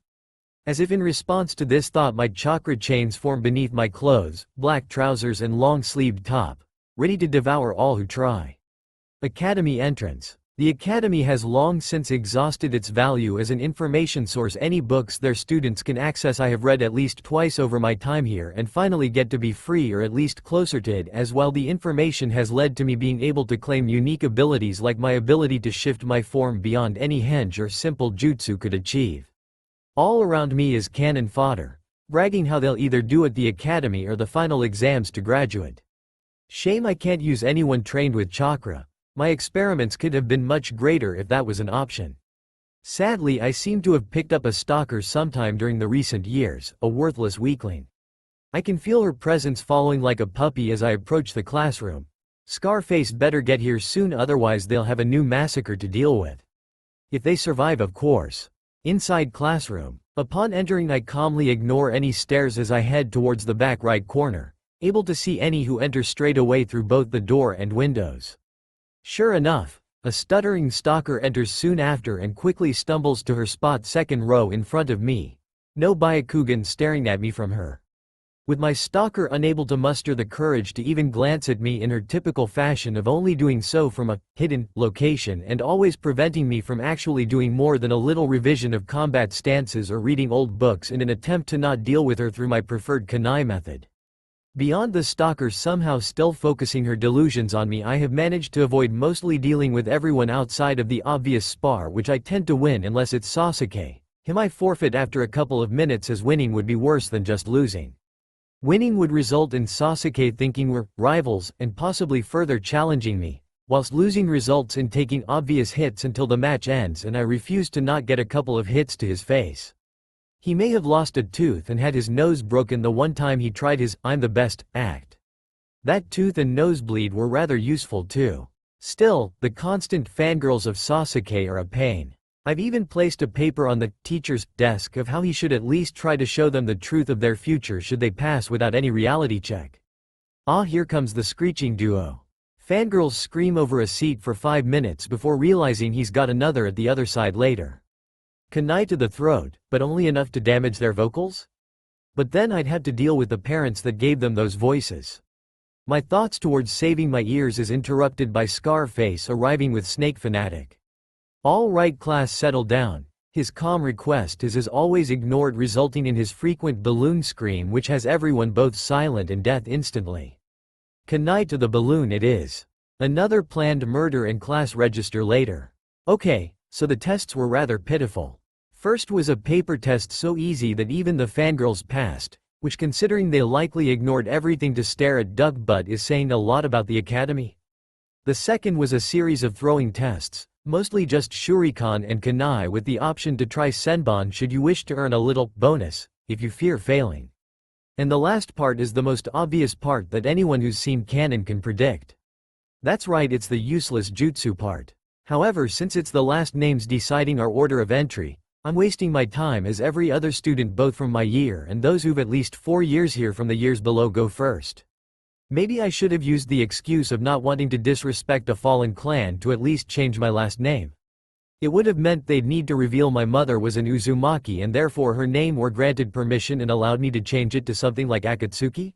As if in response to this thought, my chakra chains form beneath my clothes, black trousers and long-sleeved top, ready to devour all who try. Academy entrance. The academy has long since exhausted its value as an information source. Any books their students can access I have read at least twice over my time here and finally get to be free or at least closer to it, as well the information has led to me being able to claim unique abilities like my ability to shift my form beyond any henge or simple jutsu could achieve. All around me is cannon fodder, bragging how they'll either do at the academy or the final exams to graduate. Shame I can't use anyone trained with chakra. My experiments could have been much greater if that was an option. Sadly, I seem to have picked up a stalker sometime during the recent years, a worthless weakling. I can feel her presence following like a puppy as I approach the classroom. Scarface better get here soon, otherwise they'll have a new massacre to deal with. If they survive, of course. Inside classroom. Upon entering, I calmly ignore any stares as I head towards the back right corner, able to see any who enter straight away through both the door and windows. Sure enough, a stuttering stalker enters soon after and quickly stumbles to her spot second row in front of me. No Byakugan staring at me from her. With my stalker unable to muster the courage to even glance at me in her typical fashion of only doing so from a hidden location and always preventing me from actually doing more than a little revision of combat stances or reading old books in an attempt to not deal with her through my preferred kunai method. Beyond the stalker somehow still focusing her delusions on me, I have managed to avoid mostly dealing with everyone outside of the obvious spar, which I tend to win unless it's Sasuke. Him I forfeit after a couple of minutes, as winning would be worse than just losing. Winning would result in Sasuke thinking we're rivals and possibly further challenging me, whilst losing results in taking obvious hits until the match ends and I refuse to not get a couple of hits to his face. He may have lost a tooth and had his nose broken the one time he tried his "I'm the best" act. That tooth and nosebleed were rather useful too. Still, the constant fangirls of Sasuke are a pain. I've even placed a paper on the teacher's desk of how he should at least try to show them the truth of their future should they pass without any reality check. Ah, here comes the screeching duo. Fangirls scream over a seat for 5 minutes before realizing he's got another at the other side later. Kunai to the throat, but only enough to damage their vocals? But then I'd have to deal with the parents that gave them those voices. My thoughts towards saving my ears is interrupted by Scarface arriving with Snake Fanatic. All right class, settle down. His calm request is as always ignored, resulting in his frequent balloon scream which has everyone both silent and death instantly. Kunai to the balloon it is. Another planned murder and class register later. Okay. So the tests were rather pitiful. First was a paper test so easy that even the fangirls passed, which considering they likely ignored everything to stare at duck butt is saying a lot about the academy. The second was a series of throwing tests, mostly just shuriken and kunai with the option to try senbon should you wish to earn a little bonus, if you fear failing. And the last part is the most obvious part that anyone who's seen canon can predict. That's right, it's the useless jutsu part. However, since it's the last names deciding our order of entry, I'm wasting my time as every other student both from my year and those who've at least 4 years here from the years below go first. Maybe I should have used the excuse of not wanting to disrespect a fallen clan to at least change my last name. It would have meant they'd need to reveal my mother was an Uzumaki and therefore her name were granted permission and allowed me to change it to something like Akatsuki?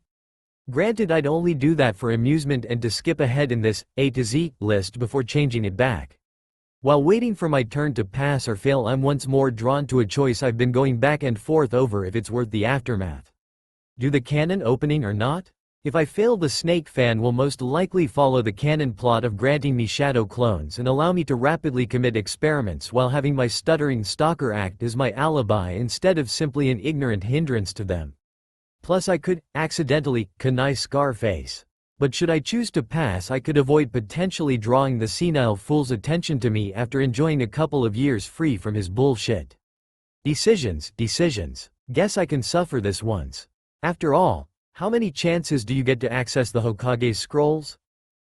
Granted, I'd only do that for amusement and to skip ahead in this A to Z list before changing it back. While waiting for my turn to pass or fail, I'm once more drawn to a choice I've been going back and forth over if it's worth the aftermath. Do the canon opening or not? If I fail, the Snake fan will most likely follow the canon plot of granting me shadow clones and allow me to rapidly commit experiments while having my stuttering stalker act as my alibi instead of simply an ignorant hindrance to them. Plus I could, accidentally, kunai Scarface. But should I choose to pass, I could avoid potentially drawing the senile fool's attention to me after enjoying a couple of years free from his bullshit. Decisions. Guess I can suffer this once. After all, how many chances do you get to access the Hokage's scrolls?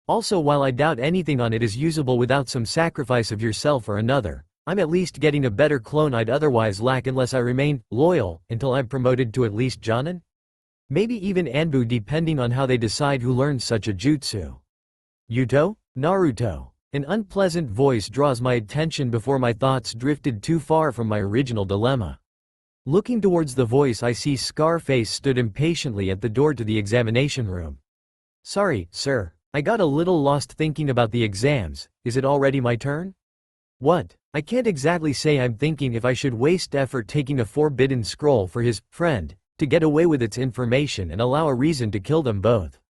Also, while I doubt anything on it is usable without some sacrifice of yourself or another, I'm at least getting a better clone I'd otherwise lack unless I remain loyal until I'm promoted to at least Jonin? Maybe even Anbu, depending on how they decide who learns such a jutsu. Yuto? Naruto. An unpleasant voice draws my attention before my thoughts drifted too far from my original dilemma. Looking towards the voice, I see Scarface stood impatiently at the door to the examination room. Sorry, sir. I got a little lost thinking about the exams. Is it already my turn? What? I can't exactly say I'm thinking if I should waste effort taking a forbidden scroll for his friend to get away with its information and allow a reason to kill them both.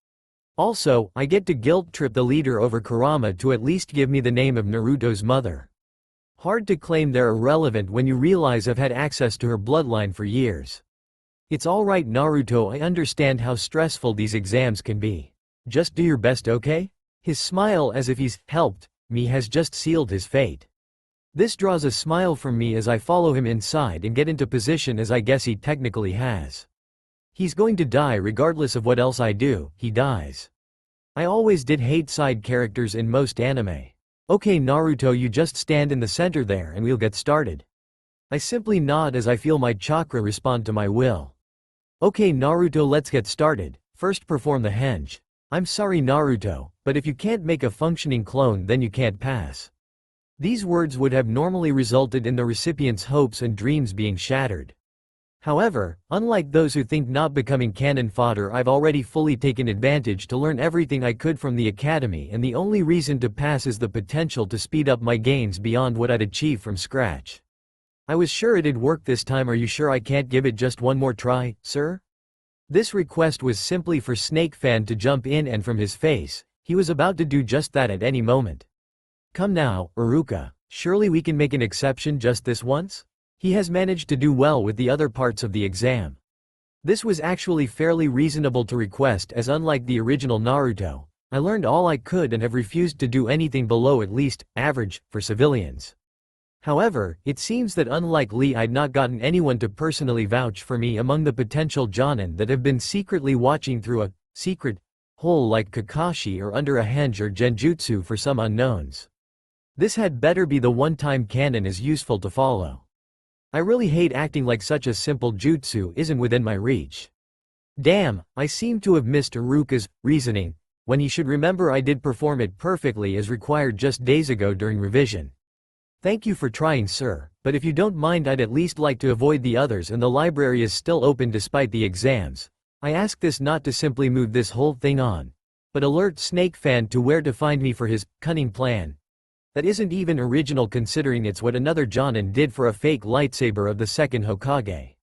Also, I get to guilt trip the leader over Kurama to at least give me the name of Naruto's mother. Hard to claim they're irrelevant when you realize I've had access to her bloodline for years. It's alright Naruto, I understand how stressful these exams can be. Just do your best, okay? His smile as if he's helped me has just sealed his fate. This draws a smile from me as I follow him inside and get into position as I guess he technically has. He's going to die regardless of what else I do, he dies. I always did hate side characters in most anime. Okay Naruto, you just stand in the center there and we'll get started. I simply nod as I feel my chakra respond to my will. Okay Naruto, let's get started. First perform the henge. I'm sorry Naruto, but if you can't make a functioning clone then you can't pass. These words would have normally resulted in the recipient's hopes and dreams being shattered. However, unlike those who think not becoming cannon fodder, I've already fully taken advantage to learn everything I could from the academy, and the only reason to pass is the potential to speed up my gains beyond what I'd achieve from scratch. I was sure it'd work this time. Are you sure I can't give it just one more try, sir? This request was simply for Snake Fan to jump in, and from his face, he was about to do just that at any moment. Come now, Iruka, surely we can make an exception just this once? He has managed to do well with the other parts of the exam. This was actually fairly reasonable to request, as unlike the original Naruto, I learned all I could and have refused to do anything below at least average for civilians. However, it seems that unlike Lee, I'd not gotten anyone to personally vouch for me among the potential jonin that have been secretly watching through a secret hole like Kakashi or under a henge or genjutsu for some unknowns. This had better be the one-time canon is useful to follow. I really hate acting like such a simple jutsu isn't within my reach. Damn, I seem to have missed Iruka's reasoning, when he should remember I did perform it perfectly as required just days ago during revision. Thank you for trying, sir, but if you don't mind, I'd at least like to avoid the others, and the library is still open despite the exams. I ask this not to simply move this whole thing on, but alert Snake Fan to where to find me for his cunning plan. That isn't even original considering it's what another jonin did for a fake lightsaber of the second Hokage.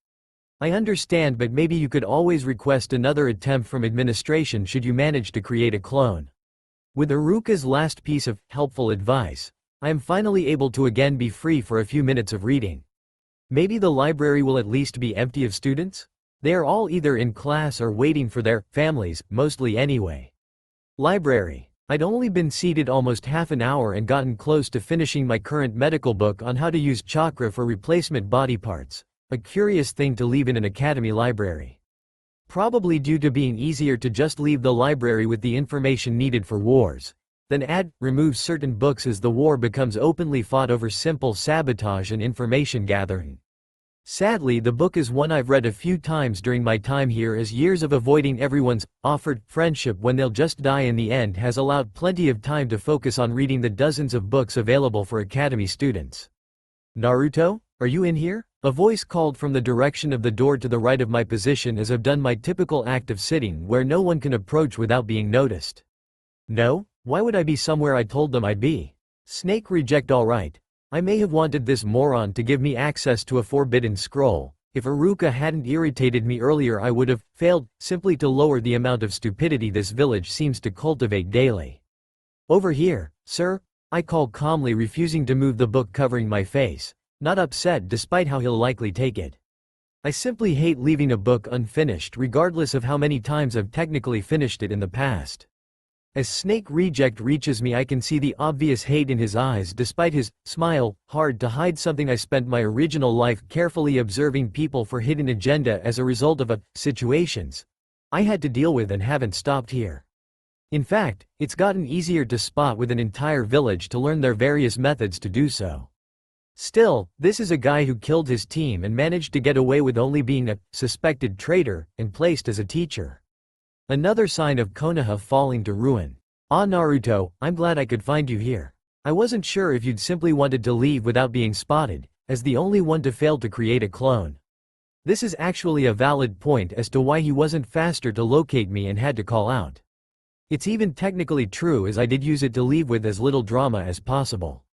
I understand, but maybe you could always request another attempt from administration should you manage to create a clone. With Iruka's last piece of helpful advice, I am finally able to again be free for a few minutes of reading. Maybe the library will at least be empty of students? They are all either in class or waiting for their families, mostly anyway. Library. I'd only been seated almost half an hour and gotten close to finishing my current medical book on how to use chakra for replacement body parts, a curious thing to leave in an academy library. Probably due to being easier to just leave the library with the information needed for wars, then remove certain books as the war becomes openly fought over simple sabotage and information gathering. Sadly, the book is one I've read a few times during my time here, as years of avoiding everyone's offered friendship when they'll just die in the end has allowed plenty of time to focus on reading the dozens of books available for academy students. Naruto, are you in here? A voice called from the direction of the door to the right of my position as I've done my typical act of sitting where no one can approach without being noticed. No? Why would I be somewhere I told them I'd be? Snake reject. Alright. I may have wanted this moron to give me access to a forbidden scroll. If Iruka hadn't irritated me earlier, I would have failed simply to lower the amount of stupidity this village seems to cultivate daily. Over here, sir, I call calmly, refusing to move the book covering my face, not upset despite how he'll likely take it. I simply hate leaving a book unfinished regardless of how many times I've technically finished it in the past. As Snake Reject reaches me, I can see the obvious hate in his eyes despite his smile, hard to hide something I spent my original life carefully observing people for hidden agenda as a result of situations I had to deal with and haven't stopped here. In fact, it's gotten easier to spot with an entire village to learn their various methods to do so. Still, this is a guy who killed his team and managed to get away with only being a suspected traitor and placed as a teacher. Another sign of Konoha falling to ruin. Ah Naruto, I'm glad I could find you here. I wasn't sure if you'd simply wanted to leave without being spotted, as the only one to fail to create a clone. This is actually a valid point as to why he wasn't faster to locate me and had to call out. It's even technically true as I did use it to leave with as little drama as possible.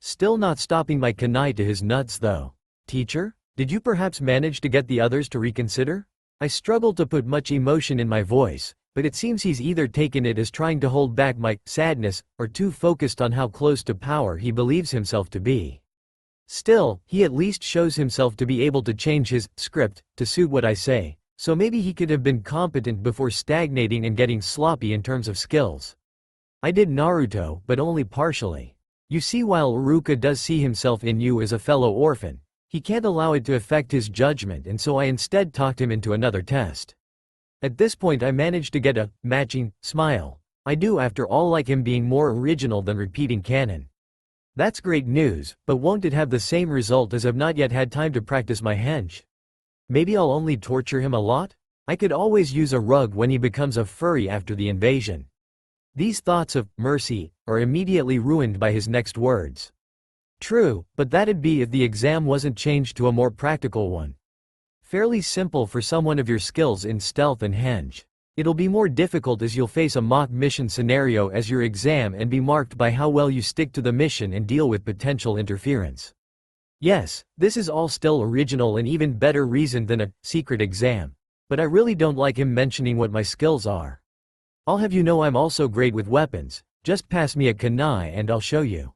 Still not stopping my kunai to his nuts though. Teacher? Did you perhaps manage to get the others to reconsider? I struggled to put much emotion in my voice, but it seems he's either taken it as trying to hold back my sadness, or too focused on how close to power he believes himself to be. Still, he at least shows himself to be able to change his script to suit what I say, so maybe he could have been competent before stagnating and getting sloppy in terms of skills. I did Naruto, but only partially. You see, while Iruka does see himself in you as a fellow orphan, he can't allow it to affect his judgment, and so I instead talked him into another test. At this point I managed to get a matching smile. I do, after all, like him being more original than repeating canon. That's great news, but won't it have the same result as I've not yet had time to practice my hench? Maybe I'll only torture him a lot? I could always use a rug when he becomes a furry after the invasion. These thoughts of mercy are immediately ruined by his next words. True, but that'd be if the exam wasn't changed to a more practical one. Fairly simple for someone of your skills in stealth and henge. It'll be more difficult as you'll face a mock mission scenario as your exam and be marked by how well you stick to the mission and deal with potential interference. Yes, this is all still original and even better reasoned than a secret exam, but I really don't like him mentioning what my skills are. I'll have you know I'm also great with weapons, just pass me a kunai and I'll show you.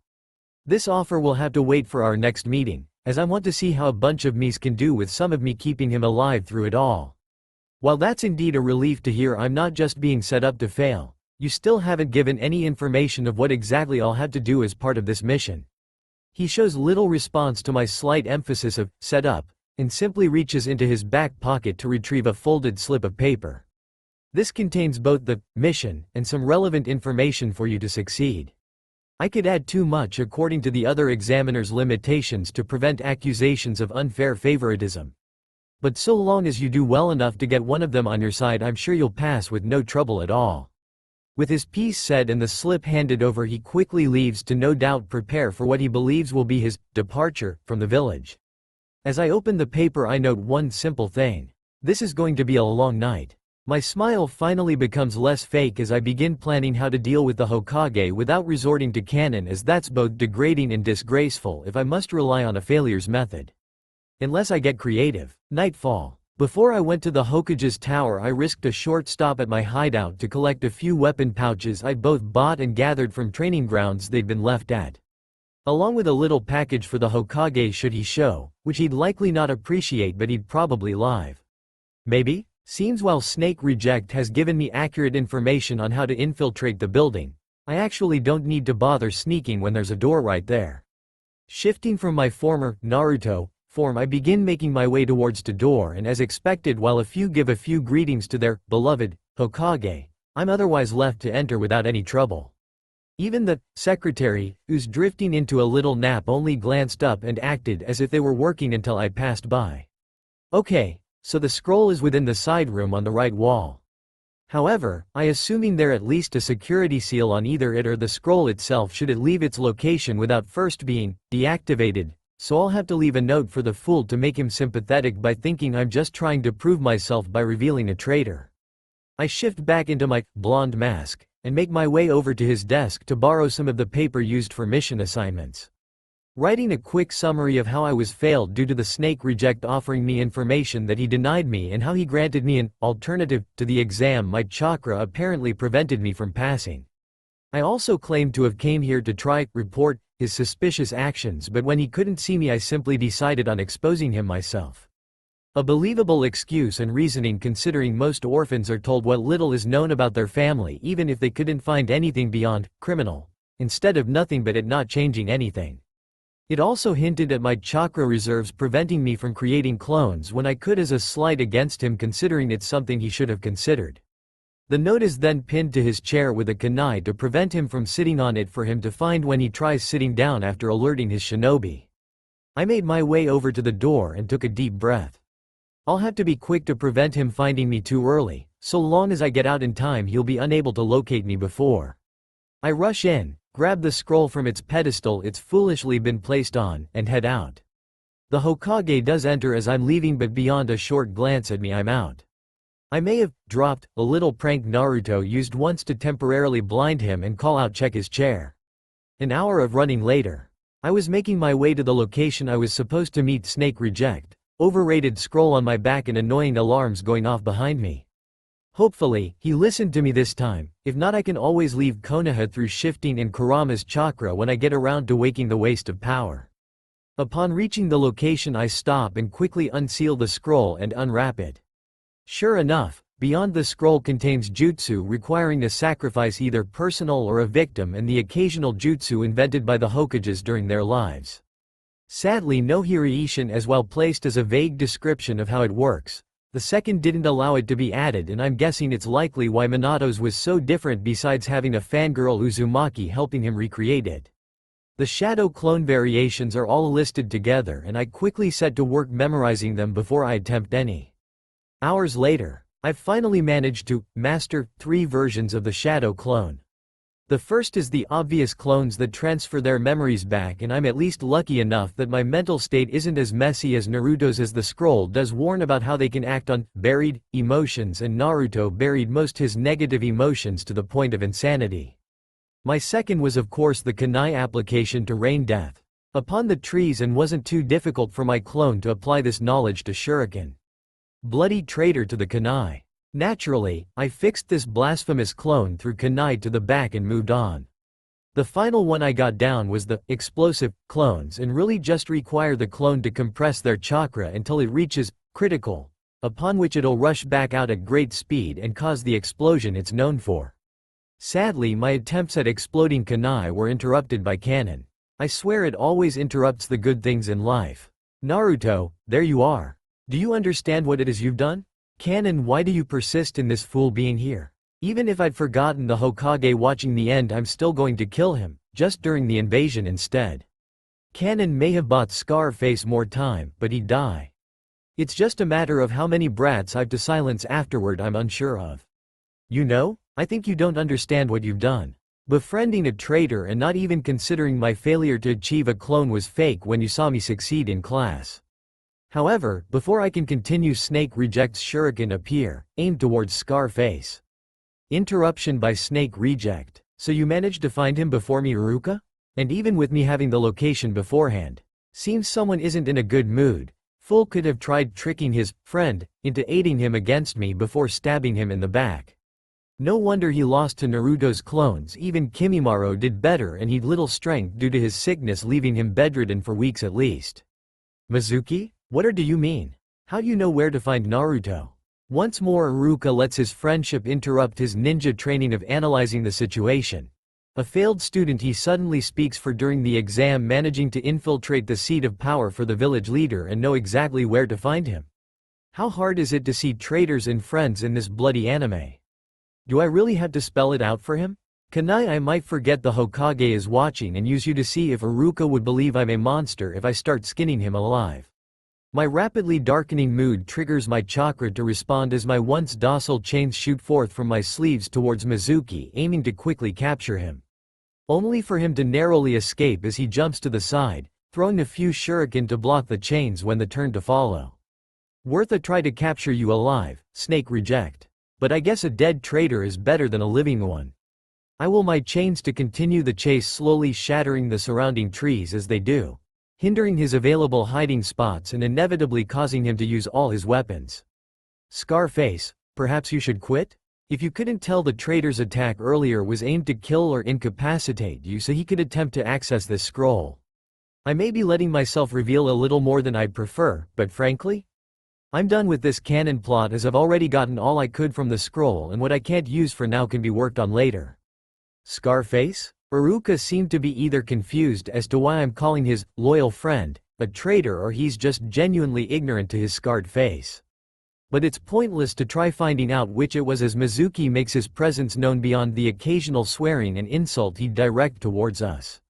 This offer will have to wait for our next meeting, as I want to see how a bunch of me's can do with some of me keeping him alive through it all. While that's indeed a relief to hear I'm not just being set up to fail, you still haven't given any information of what exactly I'll have to do as part of this mission. He shows little response to my slight emphasis of set up, and simply reaches into his back pocket to retrieve a folded slip of paper. This contains both the mission and some relevant information for you to succeed. I could add too much according to the other examiner's limitations to prevent accusations of unfair favoritism. But so long as you do well enough to get one of them on your side, I'm sure you'll pass with no trouble at all. With his piece said and the slip handed over, he quickly leaves to no doubt prepare for what he believes will be his departure from the village. As I open the paper I note one simple thing. This is going to be a long night. My smile finally becomes less fake as I begin planning how to deal with the Hokage without resorting to canon, as that's both degrading and disgraceful if I must rely on a failure's method. Unless I get creative. Nightfall. Before I went to the Hokage's tower I risked a short stop at my hideout to collect a few weapon pouches I'd both bought and gathered from training grounds they'd been left at. Along with a little package for the Hokage should he show, which he'd likely not appreciate but he'd probably live. Maybe? Seems while Snake Reject has given me accurate information on how to infiltrate the building, I actually don't need to bother sneaking when there's a door right there. Shifting from my former Naruto form I begin making my way towards the door, and as expected, while a few give a few greetings to their beloved Hokage, I'm otherwise left to enter without any trouble. Even the secretary, who's drifting into a little nap, only glanced up and acted as if they were working until I passed by. Okay, so the scroll is within the side room on the right wall. However, I assuming there at least a security seal on either it or the scroll itself should it leave its location without first being deactivated, so I'll have to leave a note for the fool to make him sympathetic by thinking I'm just trying to prove myself by revealing a traitor. I shift back into my blonde mask and make my way over to his desk to borrow some of the paper used for mission assignments. Writing a quick summary of how I was failed due to the Snake Reject offering me information that he denied me and how he granted me an alternative to the exam my chakra apparently prevented me from passing. I also claimed to have came here to try report his suspicious actions, but when he couldn't see me I simply decided on exposing him myself. A believable excuse and reasoning considering most orphans are told what little is known about their family even if they couldn't find anything beyond criminal, instead of nothing but it not changing anything. It also hinted at my chakra reserves preventing me from creating clones when I could, as a slight against him considering it's something he should have considered. The note is then pinned to his chair with a kunai to prevent him from sitting on it for him to find when he tries sitting down after alerting his shinobi. I made my way over to the door and took a deep breath. I'll have to be quick to prevent him finding me too early, so long as I get out in time he'll be unable to locate me before. I rush in, grab the scroll from its pedestal it's foolishly been placed on, and head out. The Hokage does enter as I'm leaving, but beyond a short glance at me I'm out. I may have dropped a little prank Naruto used once to temporarily blind him and call out check his chair. An hour of running later, I was making my way to the location I was supposed to meet Snake Reject. Overrated scroll on my back and annoying alarms going off behind me. Hopefully, he listened to me this time. If not, I can always leave Konoha through shifting in Kurama's chakra when I get around to waking the waste of power. Upon reaching the location, I stop and quickly unseal the scroll and unwrap it. Sure enough, beyond the scroll contains jutsu requiring to sacrifice either personal or a victim and the occasional jutsu invented by the Hokages during their lives. Sadly, no Hiraishin as well placed as a vague description of how it works. The second didn't allow it to be added, and I'm guessing it's likely why Minato's was so different besides having a fangirl Uzumaki helping him recreate it. The shadow clone variations are all listed together and I quickly set to work memorizing them before I attempt any. Hours later, I've finally managed to master 3 versions of the shadow clone. The first is the obvious clones that transfer their memories back, and I'm at least lucky enough that my mental state isn't as messy as Naruto's, as the scroll does warn about how they can act on buried emotions, and Naruto buried most his negative emotions to the point of insanity. My second was of course the kunai application to rain death upon the trees, and wasn't too difficult for my clone to apply this knowledge to shuriken. Bloody traitor to the kunai. Naturally, I fixed this blasphemous clone through kunai to the back and moved on. The final one I got down was the explosive clones, and really just require the clone to compress their chakra until it reaches critical, upon which it'll rush back out at great speed and cause the explosion it's known for. Sadly, my attempts at exploding kunai were interrupted by Kanon. I swear it always interrupts the good things in life. Naruto, there you are. Do you understand what it is you've done? Kanon, why do you persist in this fool being here? Even if I'd forgotten the Hokage watching the end, I'm still going to kill him, just during the invasion instead. Kanon may have bought Scarface more time, but he'd die. It's just a matter of how many brats I've to silence afterward I'm unsure of. You know, I think you don't understand what you've done. Befriending a traitor and not even considering my failure to achieve a clone was fake when you saw me succeed in class. However, before I can continue, Snake Reject's shuriken appear, aimed towards Scarface. Interruption by Snake Reject. So you managed to find him before me, Iruka? And even with me having the location beforehand, seems someone isn't in a good mood. Fool could have tried tricking his friend into aiding him against me before stabbing him in the back. No wonder he lost to Naruto's clones. Even Kimimaro did better, and he'd little strength due to his sickness, leaving him bedridden for weeks at least. Mizuki? What do you mean? How do you know where to find Naruto? Once more Iruka lets his friendship interrupt his ninja training of analyzing the situation. A failed student he suddenly speaks for during the exam, managing to infiltrate the seat of power for the village leader and know exactly where to find him. How hard is it to see traitors and friends in this bloody anime? Do I really have to spell it out for him? Kunai, I might forget the Hokage is watching and use you to see if Iruka would believe I'm a monster if I start skinning him alive. My rapidly darkening mood triggers my chakra to respond as my once docile chains shoot forth from my sleeves towards Mizuki, aiming to quickly capture him. Only for him to narrowly escape as he jumps to the side, throwing a few shuriken to block the chains when the turn to follow. Worth a try to capture you alive, Snake Reject. But I guess a dead traitor is better than a living one. I will my chains to continue the chase, slowly shattering the surrounding trees as they do, hindering his available hiding spots and inevitably causing him to use all his weapons. Scarface, perhaps you should quit? If you couldn't tell, the traitor's attack earlier was aimed to kill or incapacitate you so he could attempt to access this scroll. I may be letting myself reveal a little more than I'd prefer, but frankly, I'm done with this canon plot, as I've already gotten all I could from the scroll, and what I can't use for now can be worked on later. Scarface? Iruka seemed to be either confused as to why I'm calling his loyal friend a traitor, or he's just genuinely ignorant to his scarred face. But it's pointless to try finding out which it was, as Mizuki makes his presence known beyond the occasional swearing and insult he'd direct towards us.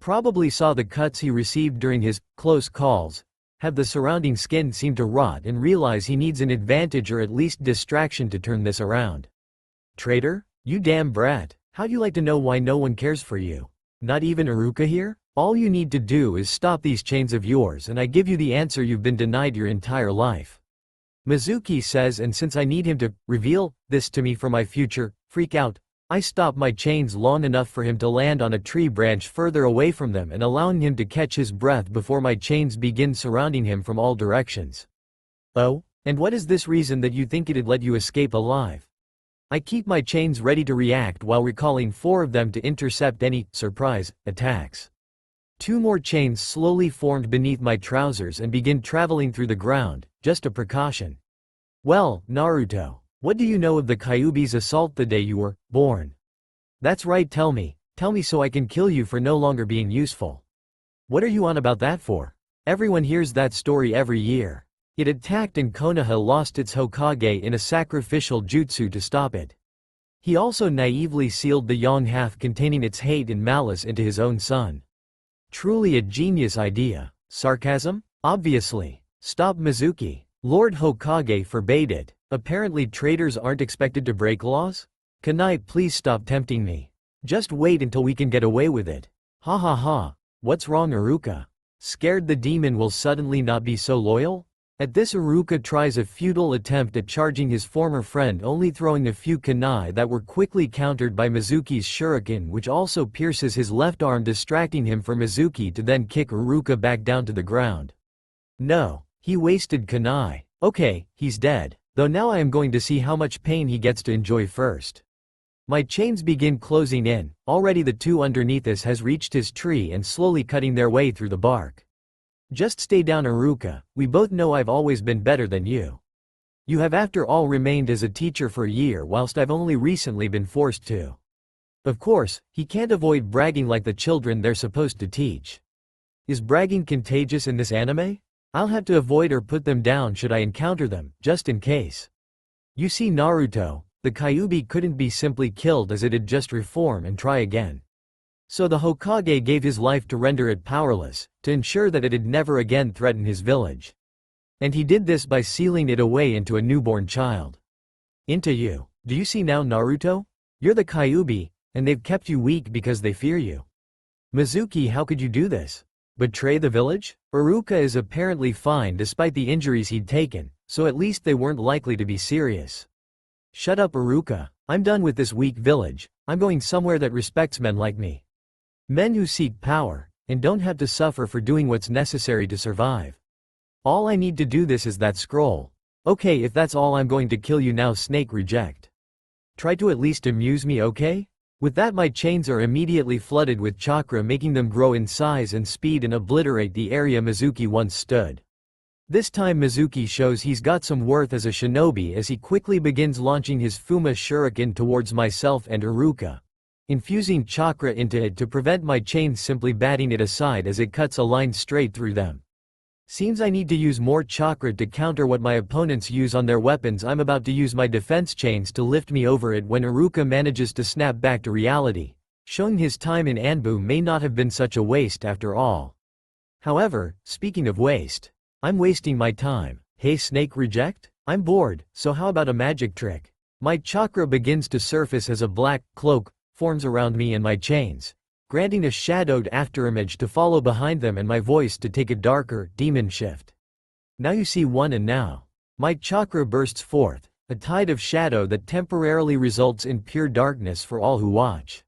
Probably saw the cuts he received during his close calls, have the surrounding skin seem to rot, and realize he needs an advantage or at least distraction to turn this around. Traitor? You damn brat. How'd you like to know why no one cares for you? Not even Iruka here? All you need to do is stop these chains of yours, and I give you the answer you've been denied your entire life. Mizuki says, and since I need him to reveal this to me for my future freak out, I stop my chains long enough for him to land on a tree branch further away from them and allowing him to catch his breath before my chains begin surrounding him from all directions. Oh? And what is this reason that you think it'd let you escape alive? I keep my chains ready to react while recalling 4 of them to intercept any surprise attacks. 2 more chains slowly formed beneath my trousers and begin traveling through the ground, just a precaution. Well, Naruto, what do you know of the Kyuubi's assault the day you were born? That's right, tell me so I can kill you for no longer being useful. What are you on about that for? Everyone hears that story every year. It attacked and Konoha lost its Hokage in a sacrificial jutsu to stop it. He also naively sealed the yang half containing its hate and malice into his own son. Truly a genius idea. Sarcasm? Obviously. Stop, Mizuki. Lord Hokage forbade it. Apparently traitors aren't expected to break laws? Kunai, please stop tempting me. Just wait until we can get away with it. Ha ha ha. What's wrong, Iruka? Scared the demon will suddenly not be so loyal? At this, Iruka tries a futile attempt at charging his former friend, only throwing a few kunai that were quickly countered by Mizuki's shuriken, which also pierces his left arm, distracting him from Mizuki to then kick Iruka back down to the ground. No, he wasted kunai. Okay, he's dead. Though now I am going to see how much pain he gets to enjoy first. My chains begin closing in. Already the 2 underneath us has reached his tree and slowly cutting their way through the bark. Just stay down, Iruka, we both know I've always been better than you. You have after all remained as a teacher for a year whilst I've only recently been forced to. Of course, he can't avoid bragging like the children they're supposed to teach. Is bragging contagious in this anime? I'll have to avoid or put them down should I encounter them, just in case. You see, Naruto, the Kyuubi couldn't be simply killed as it'd just reform and try again. So the Hokage gave his life to render it powerless, to ensure that it'd never again threaten his village. And he did this by sealing it away into a newborn child. Into you. Do you see now, Naruto? You're the Kyuubi, and they've kept you weak because they fear you. Mizuki, how could you do this? Betray the village? Iruka is apparently fine despite the injuries he'd taken, so at least they weren't likely to be serious. Shut up, Iruka. I'm done with this weak village. I'm going somewhere that respects men like me. Men who seek power, and don't have to suffer for doing what's necessary to survive. All I need to do this is that scroll. Okay, if that's all, I'm going to kill you now, Snake Reject. Try to at least amuse me, okay? With that, my chains are immediately flooded with chakra, making them grow in size and speed and obliterate the area Mizuki once stood. This time Mizuki shows he's got some worth as a shinobi as he quickly begins launching his Fuma Shuriken towards myself and Iruka, infusing chakra into it to prevent my chains simply batting it aside as it cuts a line straight through them. Seems I need to use more chakra to counter what my opponents use on their weapons. I'm about to use my defense chains to lift me over it when Iruka manages to snap back to reality, showing his time in Anbu may not have been such a waste after all. However, speaking of waste, I'm wasting my time. Hey, Snake Reject? I'm bored, so how about a magic trick? My chakra begins to surface as a black cloak forms around me and my chains, granting a shadowed afterimage to follow behind them and my voice to take a darker, demon shift. Now you see one, and now my chakra bursts forth, a tide of shadow that temporarily results in pure darkness for all who watch.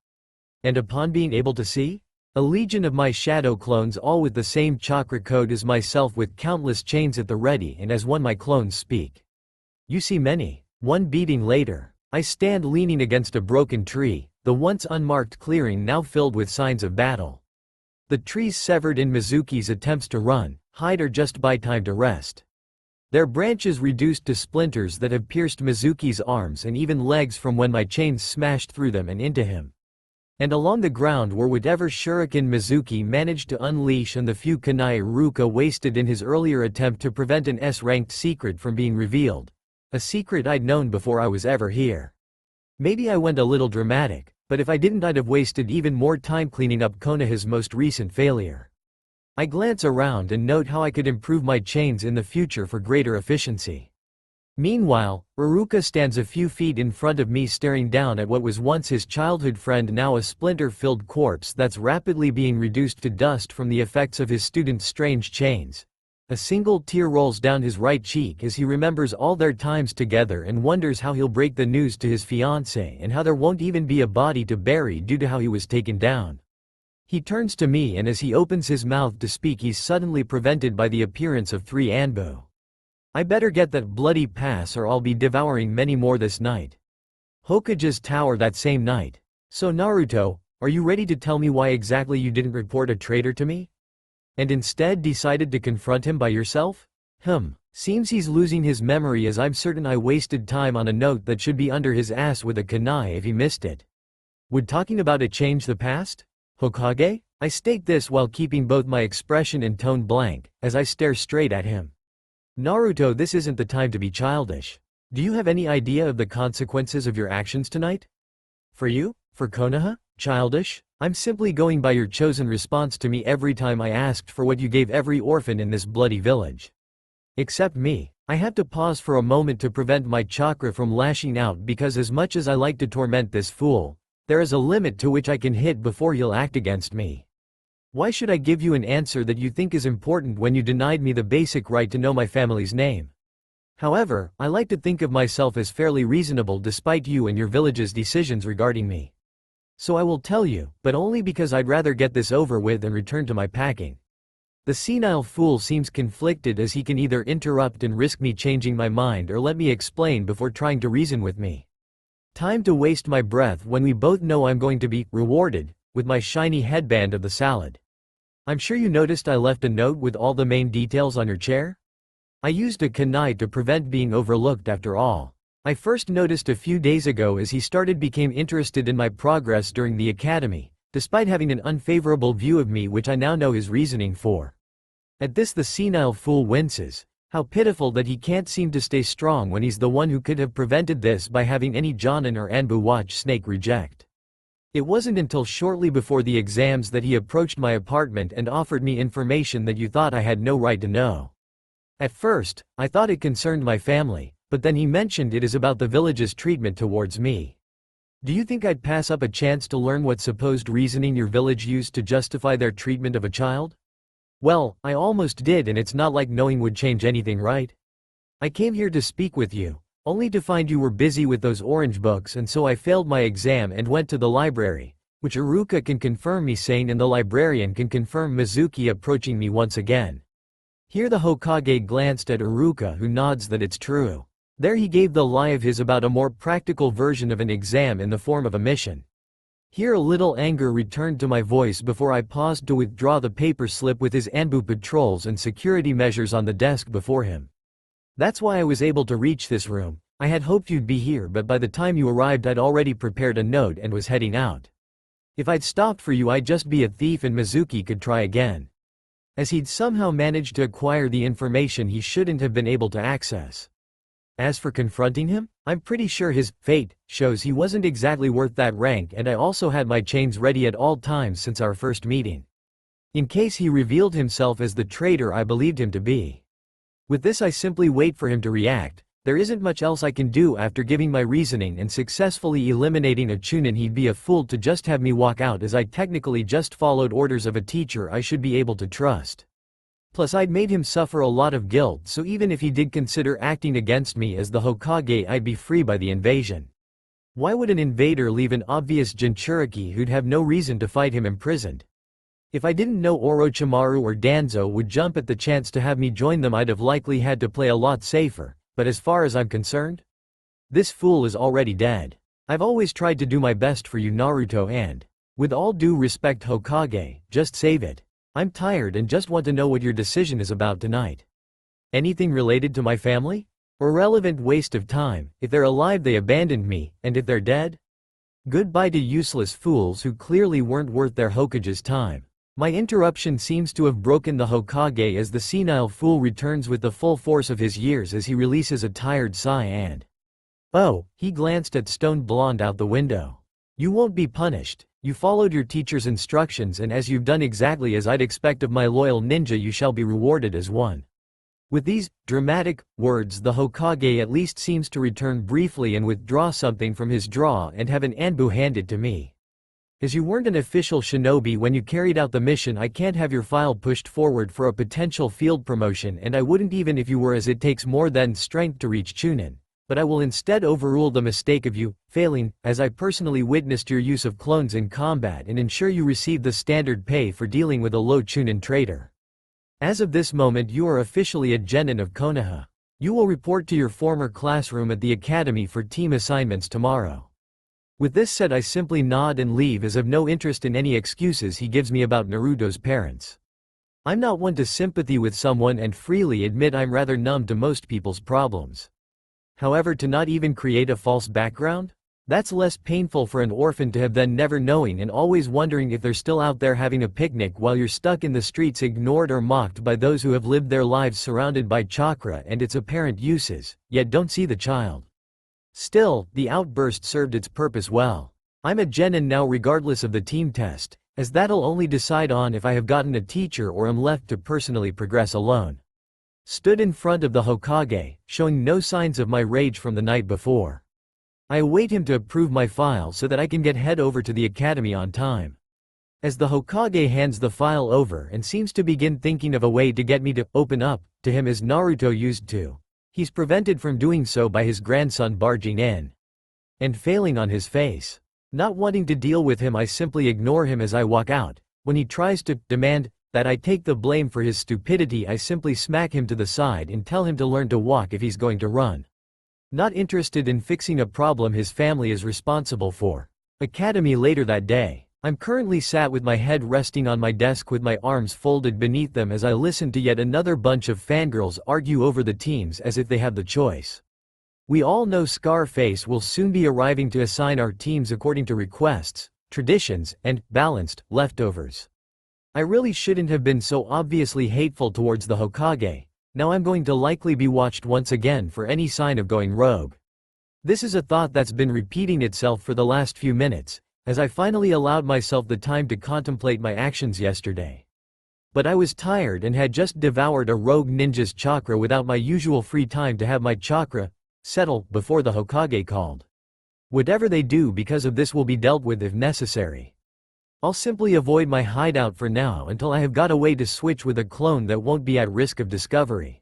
And upon being able to see, a legion of my shadow clones, all with the same chakra code as myself, with countless chains at the ready, and as one my clones speak. You see many. One beating later, I stand leaning against a broken tree, the once unmarked clearing now filled with signs of battle. The trees severed in Mizuki's attempts to run, hide, or just buy time to rest. Their branches reduced to splinters that have pierced Mizuki's arms and even legs from when my chains smashed through them and into him. And along the ground were whatever shuriken Mizuki managed to unleash and the few kunai Iruka wasted in his earlier attempt to prevent an S-ranked secret from being revealed. A secret I'd known before I was ever here. Maybe I went a little dramatic, but if I didn't, I'd have wasted even more time cleaning up Konoha's most recent failure. I glance around and note how I could improve my chains in the future for greater efficiency. Meanwhile, Iruka stands a few feet in front of me, staring down at what was once his childhood friend, now a splinter-filled corpse that's rapidly being reduced to dust from the effects of his student's strange chains. A single tear rolls down his right cheek as he remembers all their times together and wonders how he'll break the news to his fiancée and how there won't even be a body to bury due to how he was taken down. He turns to me, and as he opens his mouth to speak, he's suddenly prevented by the appearance of 3 Anbu. I better get that bloody pass or I'll be devouring many more this night. Hokage's tower that same night. So Naruto, are you ready to tell me why exactly you didn't report a traitor to me? And instead decided to confront him by yourself? Seems he's losing his memory, as I'm certain I wasted time on a note that should be under his ass with a kunai if he missed it. Would talking about it change the past? Hokage? I state this while keeping both my expression and tone blank, as I stare straight at him. Naruto, this isn't the time to be childish. Do you have any idea of the consequences of your actions tonight? For you? For Konoha? Childish? I'm simply going by your chosen response to me every time I asked for what you gave every orphan in this bloody village. Except me. I have to pause for a moment to prevent my chakra from lashing out, because as much as I like to torment this fool, there is a limit to which I can hit before he'll act against me. Why should I give you an answer that you think is important when you denied me the basic right to know my family's name? However, I like to think of myself as fairly reasonable despite you and your village's decisions regarding me. So I will tell you, but only because I'd rather get this over with and return to my packing. The senile fool seems conflicted, as he can either interrupt and risk me changing my mind or let me explain before trying to reason with me. Time to waste my breath when we both know I'm going to be rewarded with my shiny headband of the salad. I'm sure you noticed I left a note with all the main details on your chair? I used a kunai to prevent being overlooked after all. I first noticed a few days ago as he became interested in my progress during the academy, despite having an unfavorable view of me, which I now know his reasoning for. At this the senile fool winces. How pitiful that he can't seem to stay strong when he's the one who could have prevented this by having any Jonin or Anbu watch snake reject. It wasn't until shortly before the exams that he approached my apartment and offered me information that you thought I had no right to know. At first, I thought it concerned my family, but then he mentioned it is about the village's treatment towards me. Do you think I'd pass up a chance to learn what supposed reasoning your village used to justify their treatment of a child? Well, I almost did, and it's not like knowing would change anything, right? I came here to speak with you, only to find you were busy with those orange books, and so I failed my exam and went to the library, which Iruka can confirm me sane and the librarian can confirm Mizuki approaching me once again. Here the Hokage glanced at Iruka, who nods that it's true. There he gave the lie of his about a more practical version of an exam in the form of a mission. Here a little anger returned to my voice before I paused to withdraw the paper slip with his Anbu patrols and security measures on the desk before him. That's why I was able to reach this room. I had hoped you'd be here, but by the time you arrived I'd already prepared a note and was heading out. If I'd stopped for you I'd just be a thief and Mizuki could try again. As he'd somehow managed to acquire the information he shouldn't have been able to access. As for confronting him, I'm pretty sure his fate shows he wasn't exactly worth that rank, and I also had my chains ready at all times since our first meeting. In case he revealed himself as the traitor I believed him to be. With this I simply wait for him to react. There isn't much else I can do after giving my reasoning and successfully eliminating a Chunin. He'd be a fool to just have me walk out, as I technically just followed orders of a teacher I should be able to trust. Plus I'd made him suffer a lot of guilt, so even if he did consider acting against me as the Hokage I'd be free by the invasion. Why would an invader leave an obvious Jinchuriki who'd have no reason to fight him imprisoned? If I didn't know Orochimaru or Danzo would jump at the chance to have me join them I'd have likely had to play a lot safer, but as far as I'm concerned, this fool is already dead. I've always tried to do my best for you Naruto, and, with all due respect Hokage, just save it. I'm tired and just want to know what your decision is about tonight. Anything related to my family? Irrelevant waste of time. If they're alive they abandoned me, and if they're dead? Goodbye to useless fools who clearly weren't worth their Hokage's time. My interruption seems to have broken the Hokage as the senile fool returns with the full force of his years as he releases a tired sigh and... Oh, he glanced at Stone Blonde out the window. You won't be punished. You followed your teacher's instructions, and as you've done exactly as I'd expect of my loyal ninja you shall be rewarded as one. With these dramatic words the Hokage at least seems to return briefly and withdraw something from his drawer and have an Anbu handed to me. As you weren't an official shinobi when you carried out the mission, I can't have your file pushed forward for a potential field promotion, and I wouldn't even if you were, as it takes more than strength to reach Chunin. But I will instead overrule the mistake of you failing, as I personally witnessed your use of clones in combat, and ensure you receive the standard pay for dealing with a low Chunin traitor. As of this moment, you are officially a genin of Konoha. You will report to your former classroom at the academy for team assignments tomorrow. With this said, I simply nod and leave, as I've no interest in any excuses he gives me about Naruto's parents. I'm not one to sympathy with someone and freely admit I'm rather numb to most people's problems. However, to not even create a false background? That's less painful for an orphan to have than never knowing and always wondering if they're still out there having a picnic while you're stuck in the streets, ignored or mocked by those who have lived their lives surrounded by chakra and its apparent uses, yet don't see the child. Still, the outburst served its purpose well. I'm a genin now regardless of the team test, as that'll only decide on if I have gotten a teacher or am left to personally progress alone. Stood in front of the Hokage, showing no signs of my rage from the night before. I await him to approve my file so that I can head over to the academy on time. As the Hokage hands the file over and seems to begin thinking of a way to get me to open up to him as Naruto used to, he's prevented from doing so by his grandson barging in and failing on his face. Not wanting to deal with him, I simply ignore him as I walk out. When he tries to demand that I take the blame for his stupidity, I simply smack him to the side and tell him to learn to walk if he's going to run. Not interested in fixing a problem his family is responsible for. Academy later that day. I'm currently sat with my head resting on my desk with my arms folded beneath them as I listen to yet another bunch of fangirls argue over the teams as if they have the choice. We all know Scarface will soon be arriving to assign our teams according to requests, traditions, and balanced leftovers. I really shouldn't have been so obviously hateful towards the Hokage. Now I'm going to likely be watched once again for any sign of going rogue. This is a thought that's been repeating itself for the last few minutes, as I finally allowed myself the time to contemplate my actions yesterday. But I was tired and had just devoured a rogue ninja's chakra without my usual free time to have my chakra settle before the Hokage called. Whatever they do because of this will be dealt with if necessary. I'll simply avoid my hideout for now until I have got a way to switch with a clone that won't be at risk of discovery.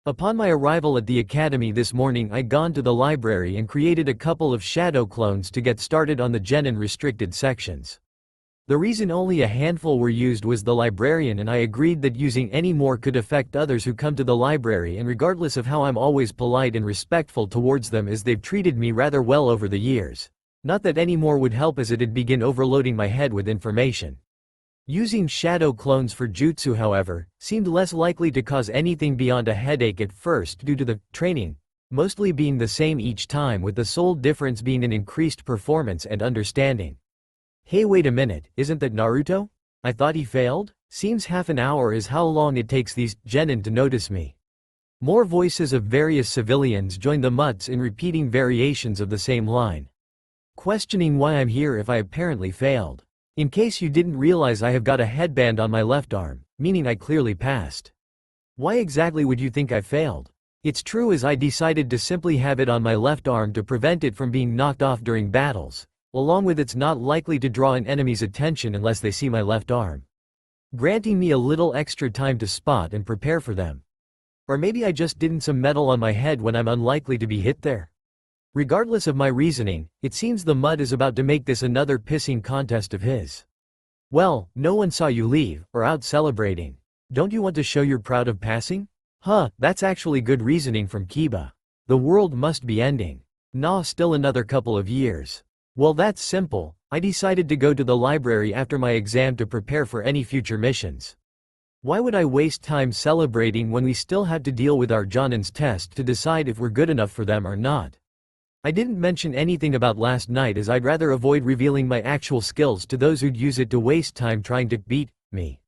Upon my arrival at the academy this morning, I'd gone to the library and created a couple of shadow clones to get started on the genin restricted sections. The reason only a handful were used was the librarian and I agreed that using any more could affect others who come to the library, and regardless of how I'm always polite and respectful towards them as they've treated me rather well over the years. Not that any more would help, as it'd begin overloading my head with information. Using shadow clones for jutsu, however, seemed less likely to cause anything beyond a headache at first due to the training mostly being the same each time, with the sole difference being an increased performance and understanding. Hey, wait a minute, isn't that Naruto? I thought he failed? Seems half an hour is how long it takes these genin to notice me. More voices of various civilians join the mutts in repeating variations of the same line, questioning why I'm here if I apparently failed. In case you didn't realize, I have got a headband on my left arm, meaning I clearly passed. Why exactly would you think I failed? It's true, as I decided to simply have it on my left arm to prevent it from being knocked off during battles, along with it's not likely to draw an enemy's attention unless they see my left arm, granting me a little extra time to spot and prepare for them. Or maybe I just didn't some metal on my head when I'm unlikely to be hit there. Regardless of my reasoning, it seems the mud is about to make this another pissing contest of his. Well, no one saw you leave, or out celebrating. Don't you want to show you're proud of passing? Huh, that's actually good reasoning from Kiba. The world must be ending. Nah, still another couple of years. Well, that's simple. I decided to go to the library after my exam to prepare for any future missions. Why would I waste time celebrating when we still have to deal with our Jonin's test to decide if we're good enough for them or not? I didn't mention anything about last night, as I'd rather avoid revealing my actual skills to those who'd use it to waste time trying to beat me.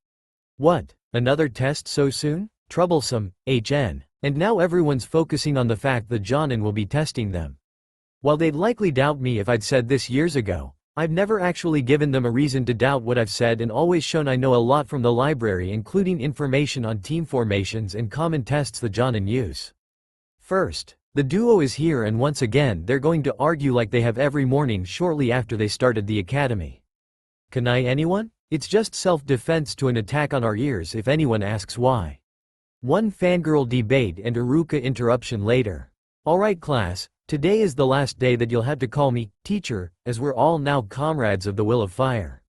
What? Another test so soon? Troublesome, HN. And now everyone's focusing on the fact that Jonin will be testing them. While they'd likely doubt me if I'd said this years ago, I've never actually given them a reason to doubt what I've said and always shown I know a lot from the library, including information on team formations and common tests the Jonin use. First, the duo is here, and once again they're going to argue like they have every morning shortly after they started the academy. Can I anyone? It's just self-defense to an attack on our ears if anyone asks why. One fangirl debate and Iruka interruption later. Alright class, today is the last day that you'll have to call me teacher, as we're all now comrades of the Will of Fire.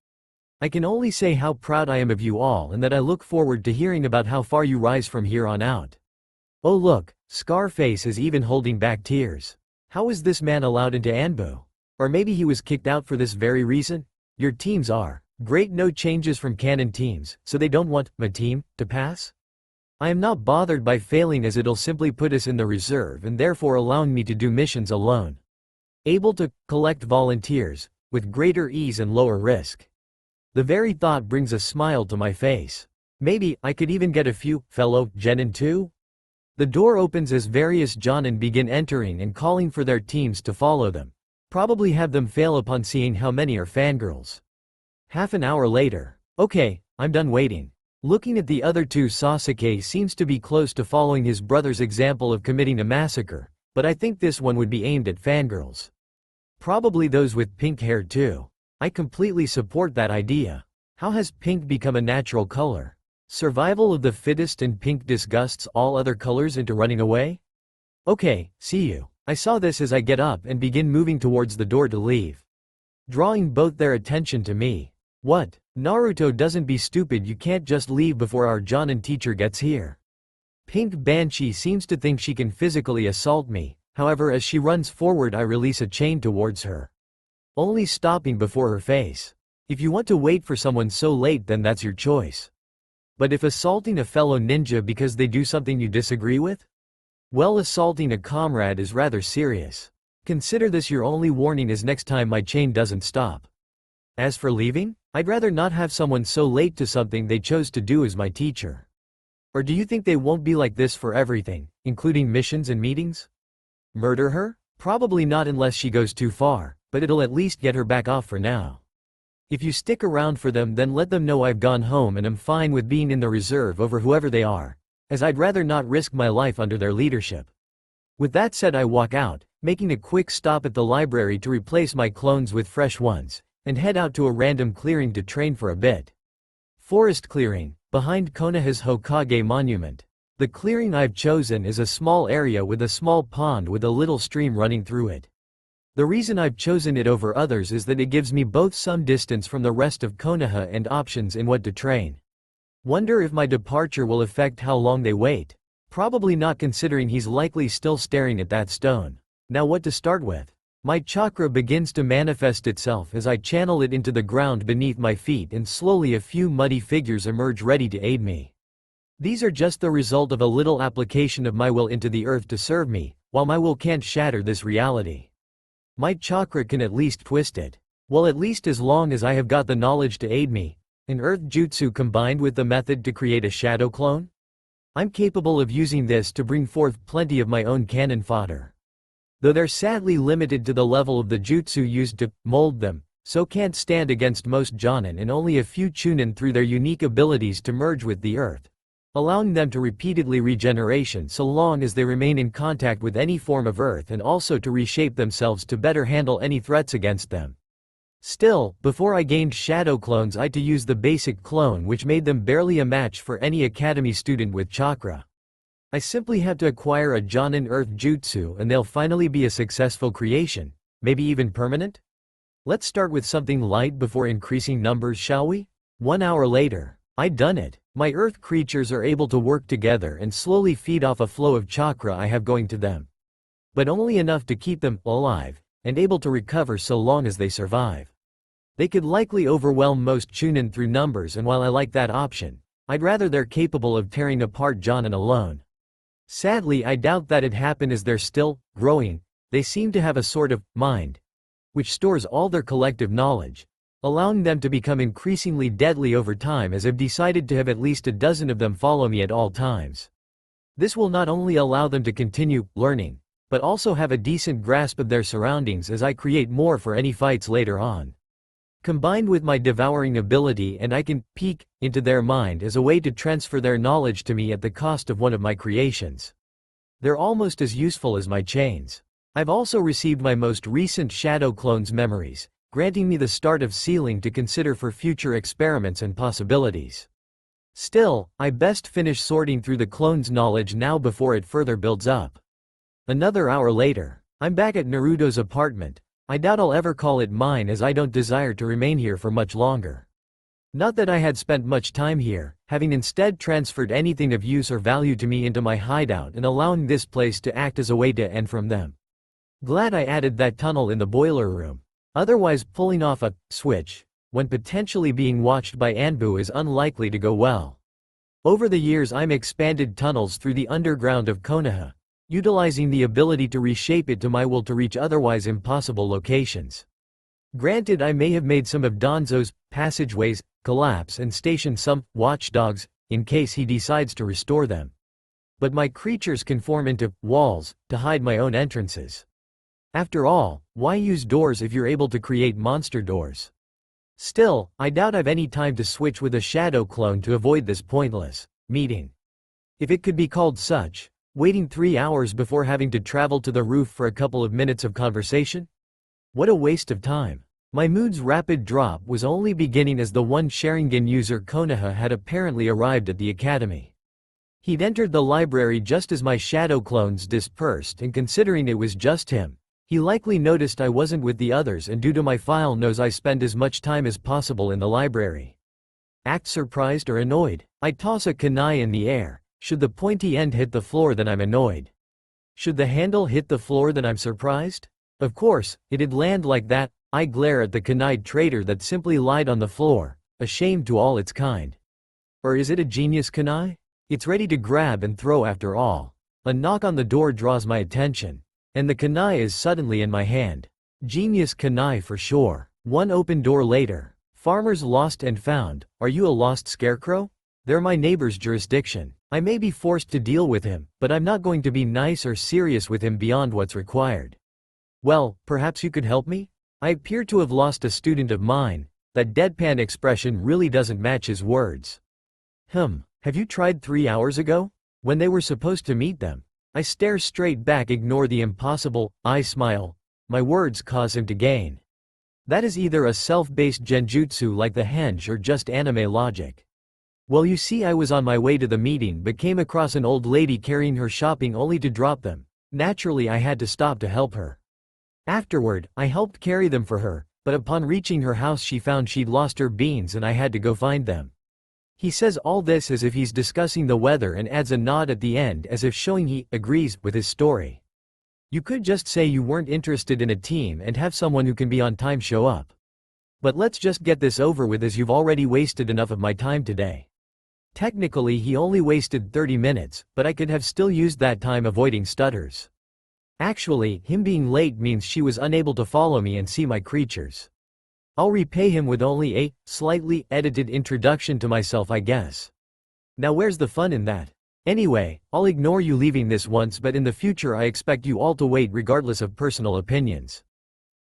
I can only say how proud I am of you all and that I look forward to hearing about how far you rise from here on out. Oh look, Scarface is even holding back tears. How is this man allowed into Anbu? Or maybe he was kicked out for this very reason? Your teams are great, no changes from canon teams, so they don't want my team to pass? I am not bothered by failing as it'll simply put us in the reserve and therefore allowing me to do missions alone. Able to collect volunteers, with greater ease and lower risk. The very thought brings a smile to my face. Maybe I could even get a few fellow genin too? The door opens as various jonin begin entering and calling for their teams to follow them. Probably have them fail upon seeing how many are fangirls. Half an hour later. Okay, I'm done waiting. Looking at the other two, Sasuke seems to be close to following his brother's example of committing a massacre, but I think this one would be aimed at fangirls. Probably those with pink hair too. I completely support that idea. How has pink become a natural color? Survival of the fittest and pink disgusts all other colors into running away? Okay, see you. I saw this as I get up and begin moving towards the door to leave. Drawing both their attention to me. What? Naruto, doesn't be stupid, you can't just leave before our Jonin teacher gets here. Pink Banshee seems to think she can physically assault me, however as she runs forward I release a chain towards her. Only stopping before her face. If you want to wait for someone so late then that's your choice. But if assaulting a fellow ninja because they do something you disagree with? Well, assaulting a comrade is rather serious. Consider this your only warning as next time my chain doesn't stop. As for leaving? I'd rather not have someone so late to something they chose to do as my teacher. Or do you think they won't be like this for everything, including missions and meetings? Murder her? Probably not unless she goes too far, but it'll at least get her back off for now. If you stick around for them then let them know I've gone home and am fine with being in the reserve over whoever they are, as I'd rather not risk my life under their leadership. With that said I walk out, making a quick stop at the library to replace my clones with fresh ones, and head out to a random clearing to train for a bit. Forest clearing, behind Konoha's Hokage monument. The clearing I've chosen is a small area with a small pond with a little stream running through it. The reason I've chosen it over others is that it gives me both some distance from the rest of Konoha and options in what to train. Wonder if my departure will affect how long they wait. Probably not, considering he's likely still staring at that stone. Now what to start with? My chakra begins to manifest itself as I channel it into the ground beneath my feet and slowly a few muddy figures emerge ready to aid me. These are just the result of a little application of my will into the earth to serve me, while my will can't shatter this reality. My chakra can at least twist it. Well, at least as long as I have got the knowledge to aid me. An earth jutsu combined with the method to create a shadow clone? I'm capable of using this to bring forth plenty of my own cannon fodder. Though they're sadly limited to the level of the jutsu used to mold them, so can't stand against most jonin and only a few chunin through their unique abilities to merge with the earth, allowing them to repeatedly regeneration so long as they remain in contact with any form of earth and also to reshape themselves to better handle any threats against them. Still, before I gained shadow clones I had to use the basic clone which made them barely a match for any academy student with chakra. I simply have to acquire a Jonin Earth Jutsu and they'll finally be a successful creation, maybe even permanent? Let's start with something light before increasing numbers, shall we? 1 hour later. I'd done it. My earth creatures are able to work together and slowly feed off a flow of chakra I have going to them. But only enough to keep them alive, and able to recover so long as they survive. They could likely overwhelm most chunin through numbers, and while I like that option, I'd rather they're capable of tearing apart Jonin alone. Sadly I doubt that'd happen as they're still growing. They seem to have a sort of mind, which stores all their collective knowledge, allowing them to become increasingly deadly over time, as I've decided to have at least a dozen of them follow me at all times. This will not only allow them to continue learning, but also have a decent grasp of their surroundings as I create more for any fights later on. Combined with my devouring ability, and I can peek into their mind as a way to transfer their knowledge to me at the cost of one of my creations. They're almost as useful as my chains. I've also received my most recent shadow clone's memories, granting me the start of ceiling to consider for future experiments and possibilities. Still, I best finish sorting through the clone's knowledge now before it further builds up. Another hour later, I'm back at Naruto's apartment. I doubt I'll ever call it mine as I don't desire to remain here for much longer. Not that I had spent much time here, having instead transferred anything of use or value to me into my hideout and allowing this place to act as a way to end from them. Glad I added that tunnel in the boiler room. Otherwise, pulling off a switch when potentially being watched by Anbu is unlikely to go well. Over the years I'm expanded tunnels through the underground of Konoha, utilizing the ability to reshape it to my will to reach otherwise impossible locations. Granted, I may have made some of Danzo's passageways collapse and stationed some watchdogs in case he decides to restore them. But my creatures can form into walls to hide my own entrances. After all, why use doors if you're able to create monster doors? Still, I doubt I've any time to switch with a shadow clone to avoid this pointless meeting. If it could be called such, waiting 3 hours before having to travel to the roof for a couple of minutes of conversation? What a waste of time. My mood's rapid drop was only beginning as the one Sharingan user Konoha had apparently arrived at the academy. He'd entered the library just as my shadow clones dispersed, and considering it was just him, he likely noticed I wasn't with the others, and due to my file knows I spend as much time as possible in the library. Act surprised or annoyed? I toss a kunai in the air. Should the pointy end hit the floor, then I'm annoyed. Should the handle hit the floor, then I'm surprised? Of course, it'd land like that. I glare at the kunai traitor that simply lied on the floor, ashamed to all its kind. Or is it a genius kunai? It's ready to grab and throw after all. A knock on the door draws my attention, and the kunai is suddenly in my hand. Genius kunai for sure. One open door later. Farmers lost and found. Are you a lost scarecrow? They're my neighbor's jurisdiction. I may be forced to deal with him, but I'm not going to be nice or serious with him beyond what's required. Well, perhaps you could help me? I appear to have lost a student of mine. That deadpan expression really doesn't match his words. Have you tried 3 hours ago? When they were supposed to meet them? I stare straight back, ignore the impossible, I smile. My words cause him to gain. That is either a self-based genjutsu like the henge or just anime logic. Well, you see, I was on my way to the meeting but came across an old lady carrying her shopping only to drop them. Naturally, I had to stop to help her. Afterward, I helped carry them for her, but upon reaching her house she found she'd lost her beans and I had to go find them. He says all this as if he's discussing the weather and adds a nod at the end as if showing he agrees with his story. You could just say you weren't interested in a team and have someone who can be on time show up. But let's just get this over with, as you've already wasted enough of my time today. Technically he only wasted 30 minutes, but I could have still used that time avoiding stutters. Actually, him being late means she was unable to follow me and see my creatures. I'll repay him with only a slightly edited introduction to myself, I guess. Now where's the fun in that? Anyway, I'll ignore you leaving this once, but in the future I expect you all to wait regardless of personal opinions.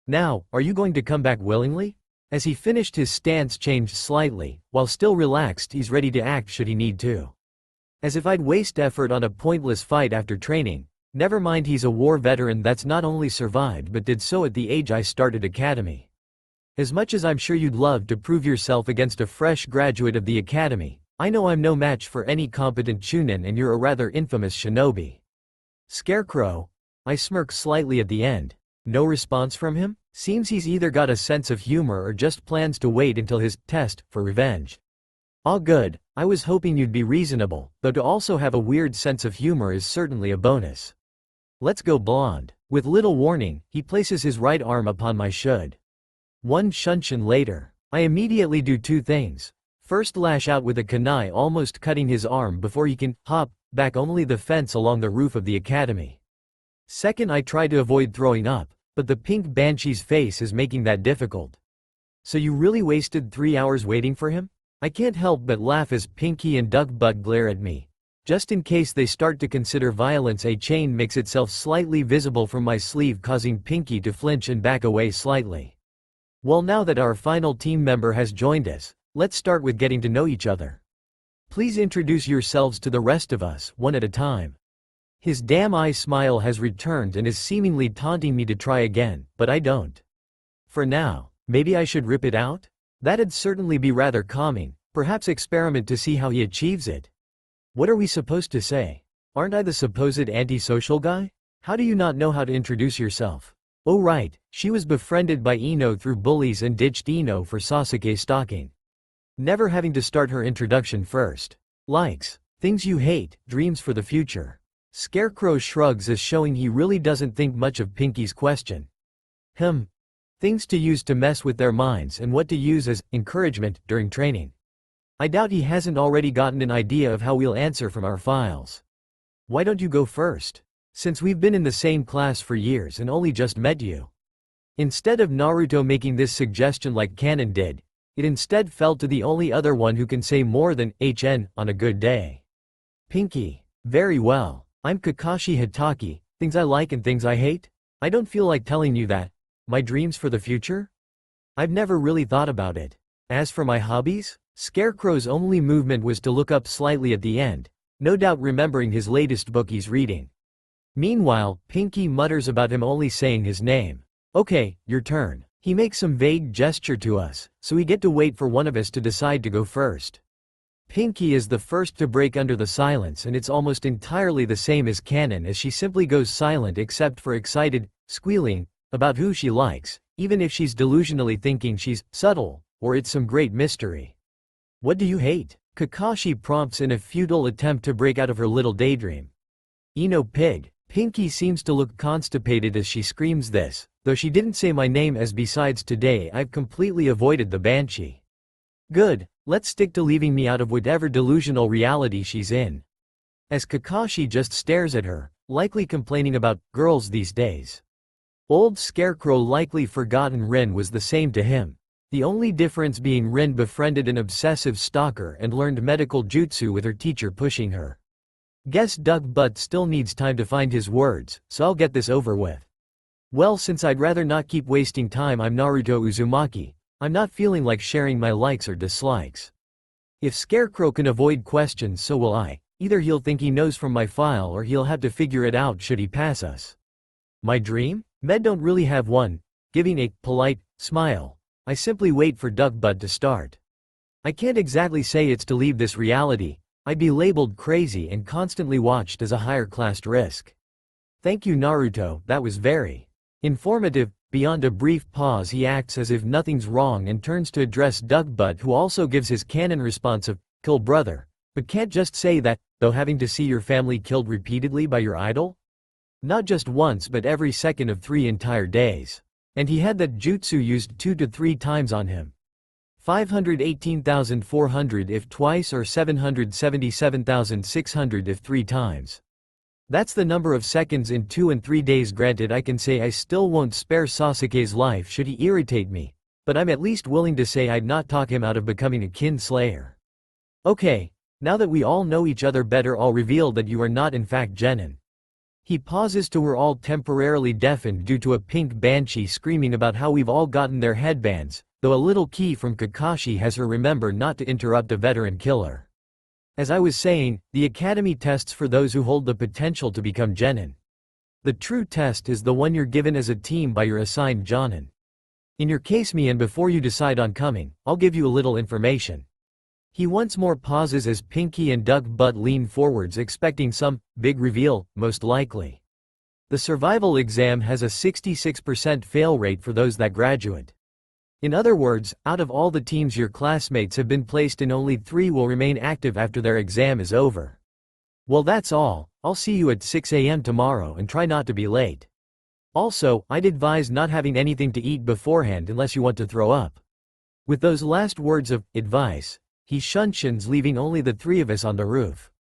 Now, are you going to come back willingly? As he finished, his stance changed slightly. While still relaxed, he's ready to act should he need to. As if I'd waste effort on a pointless fight after training. Never mind, he's a war veteran that's not only survived but did so at the age I started academy. As much as I'm sure you'd love to prove yourself against a fresh graduate of the academy, I know I'm no match for any competent chunin, and you're a rather infamous shinobi. Scarecrow? I smirk slightly at the end. No response from him? Seems he's either got a sense of humor or just plans to wait until his test for revenge. All good. I was hoping you'd be reasonable, though to also have a weird sense of humor is certainly a bonus. Let's go blonde. With little warning, he places his right arm upon my should. One shunshin later, I immediately do two things. First, lash out with a kunai, almost cutting his arm before he can hop back only the fence along the roof of the academy. Second, I try to avoid throwing up, but the pink banshee's face is making that difficult. So you really wasted 3 hours waiting for him? I can't help but laugh as Pinky and Duckbutt glare at me. Just in case they start to consider violence, a chain makes itself slightly visible from my sleeve, causing Pinky to flinch and back away slightly. Well, now that our final team member has joined us, let's start with getting to know each other. Please introduce yourselves to the rest of us, one at a time. His damn eye smile has returned and is seemingly taunting me to try again, but I don't. For now. Maybe I should rip it out? That'd certainly be rather calming, perhaps experiment to see how he achieves it. What are we supposed to say? Aren't I the supposed antisocial guy? How do you not know how to introduce yourself? Oh right, she was befriended by Ino through bullies and ditched Ino for Sasuke stalking. Never having to start her introduction first. Likes, things you hate, dreams for the future. Scarecrow shrugs as showing he really doesn't think much of Pinky's question. Things to use to mess with their minds and what to use as encouragement during training. I doubt he hasn't already gotten an idea of how we'll answer from our files. Why don't you go first? Since we've been in the same class for years and only just met you. Instead of Naruto making this suggestion like Kanon did, it instead fell to the only other one who can say more than HN on a good day. Pinky. Very well. I'm Kakashi Hitaki, things I like and things I hate? I don't feel like telling you that. My dreams for the future? I've never really thought about it. As for my hobbies? Scarecrow's only movement was to look up slightly at the end, no doubt remembering his latest book he's reading. Meanwhile, Pinky mutters about him only saying his name. Okay, your turn. He makes some vague gesture to us, so we get to wait for one of us to decide to go first. Pinky is the first to break under the silence, and it's almost entirely the same as Kanon, as she simply goes silent except for excited squealing about who she likes, even if she's delusionally thinking she's subtle, or it's some great mystery. What do you hate? Kakashi prompts in a futile attempt to break out of her little daydream. Ino pig. Pinky seems to look constipated as she screams this, though she didn't say my name, as besides today I've completely avoided the banshee. Good, let's stick to leaving me out of whatever delusional reality she's in. As Kakashi just stares at her, likely complaining about girls these days. Old Scarecrow likely forgotten Rin was the same to him. The only difference being Rin befriended an obsessive stalker and learned medical jutsu with her teacher pushing her. Guess Duck Butt still needs time to find his words, so I'll get this over with. Well, since I'd rather not keep wasting time, I'm Naruto Uzumaki. I'm not feeling like sharing my likes or dislikes. If Scarecrow can avoid questions, so will I. Either he'll think he knows from my file or he'll have to figure it out should he pass us. My dream? Med don't really have one. Giving a polite smile, I simply wait for Duck Butt to start. I can't exactly say it's to leave this reality. I'd be labeled crazy and constantly watched as a higher-classed risk. Thank you, Naruto, that was very informative. Beyond a brief pause, he acts as if nothing's wrong and turns to address Duck Butt, who also gives his canon response of, "Kill brother." But can't just say that, though, having to see your family killed repeatedly by your idol? Not just once but every second of 3 entire days. And he had that jutsu used 2 to 3 times on him. 518,400 if twice, or 777,600 if 3 times. That's the number of seconds in 2 and 3 days. Granted, I can say I still won't spare Sasuke's life should he irritate me, but I'm at least willing to say I'd not talk him out of becoming a kin slayer. Okay, now that we all know each other better, I'll reveal that you are not in fact Genin. He pauses till we're all temporarily deafened due to a pink banshee screaming about how we've all gotten their headbands, though a little key from Kakashi has her remember not to interrupt a veteran killer. As I was saying, the academy tests for those who hold the potential to become Genin. The true test is the one you're given as a team by your assigned Jonin. In your case me, and before you decide on coming, I'll give you a little information. He once more pauses as Pinky and Duck Butt lean forwards, expecting some big reveal, most likely. The survival exam has a 66% fail rate for those that graduate. In other words, out of all the teams your classmates have been placed in, only 3 will remain active after their exam is over. Well, that's all. I'll see you at 6 a.m. tomorrow, and try not to be late. Also, I'd advise not having anything to eat beforehand unless you want to throw up. With those last words of advice, he shuns, leaving only the 3 of us on the roof.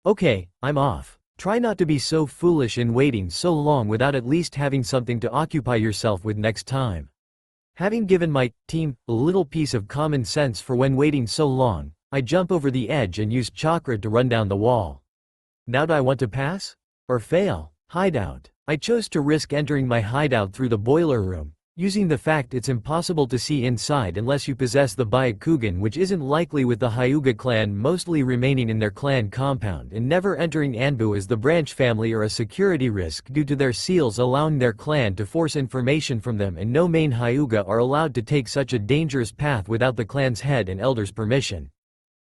Okay, I'm off. Try not to be so foolish in waiting so long without at least having something to occupy yourself with next time. Having given my team a little piece of common sense for when waiting so long, I jump over the edge and use chakra to run down the wall. Now do I want to pass? Or fail? Hideout. I chose to risk entering my hideout through the boiler room, using the fact it's impossible to see inside unless you possess the Byakugan, which isn't likely with the Hyuga clan mostly remaining in their clan compound and never entering Anbu as the branch family are a security risk due to their seals allowing their clan to force information from them, and no main Hyuga are allowed to take such a dangerous path without the clan's head and elders' permission.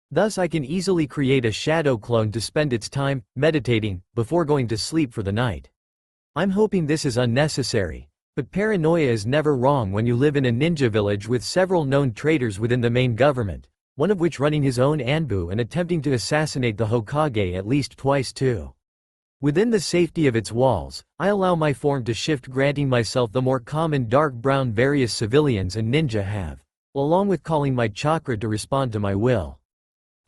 Thus I can easily create a shadow clone to spend its time meditating before going to sleep for the night. I'm hoping this is unnecessary. But paranoia is never wrong when you live in a ninja village with several known traitors within the main government, one of which running his own Anbu and attempting to assassinate the Hokage at least twice too. Within the safety of its walls, I allow my form to shift, granting myself the more common dark brown various civilians and ninja have, along with calling my chakra to respond to my will.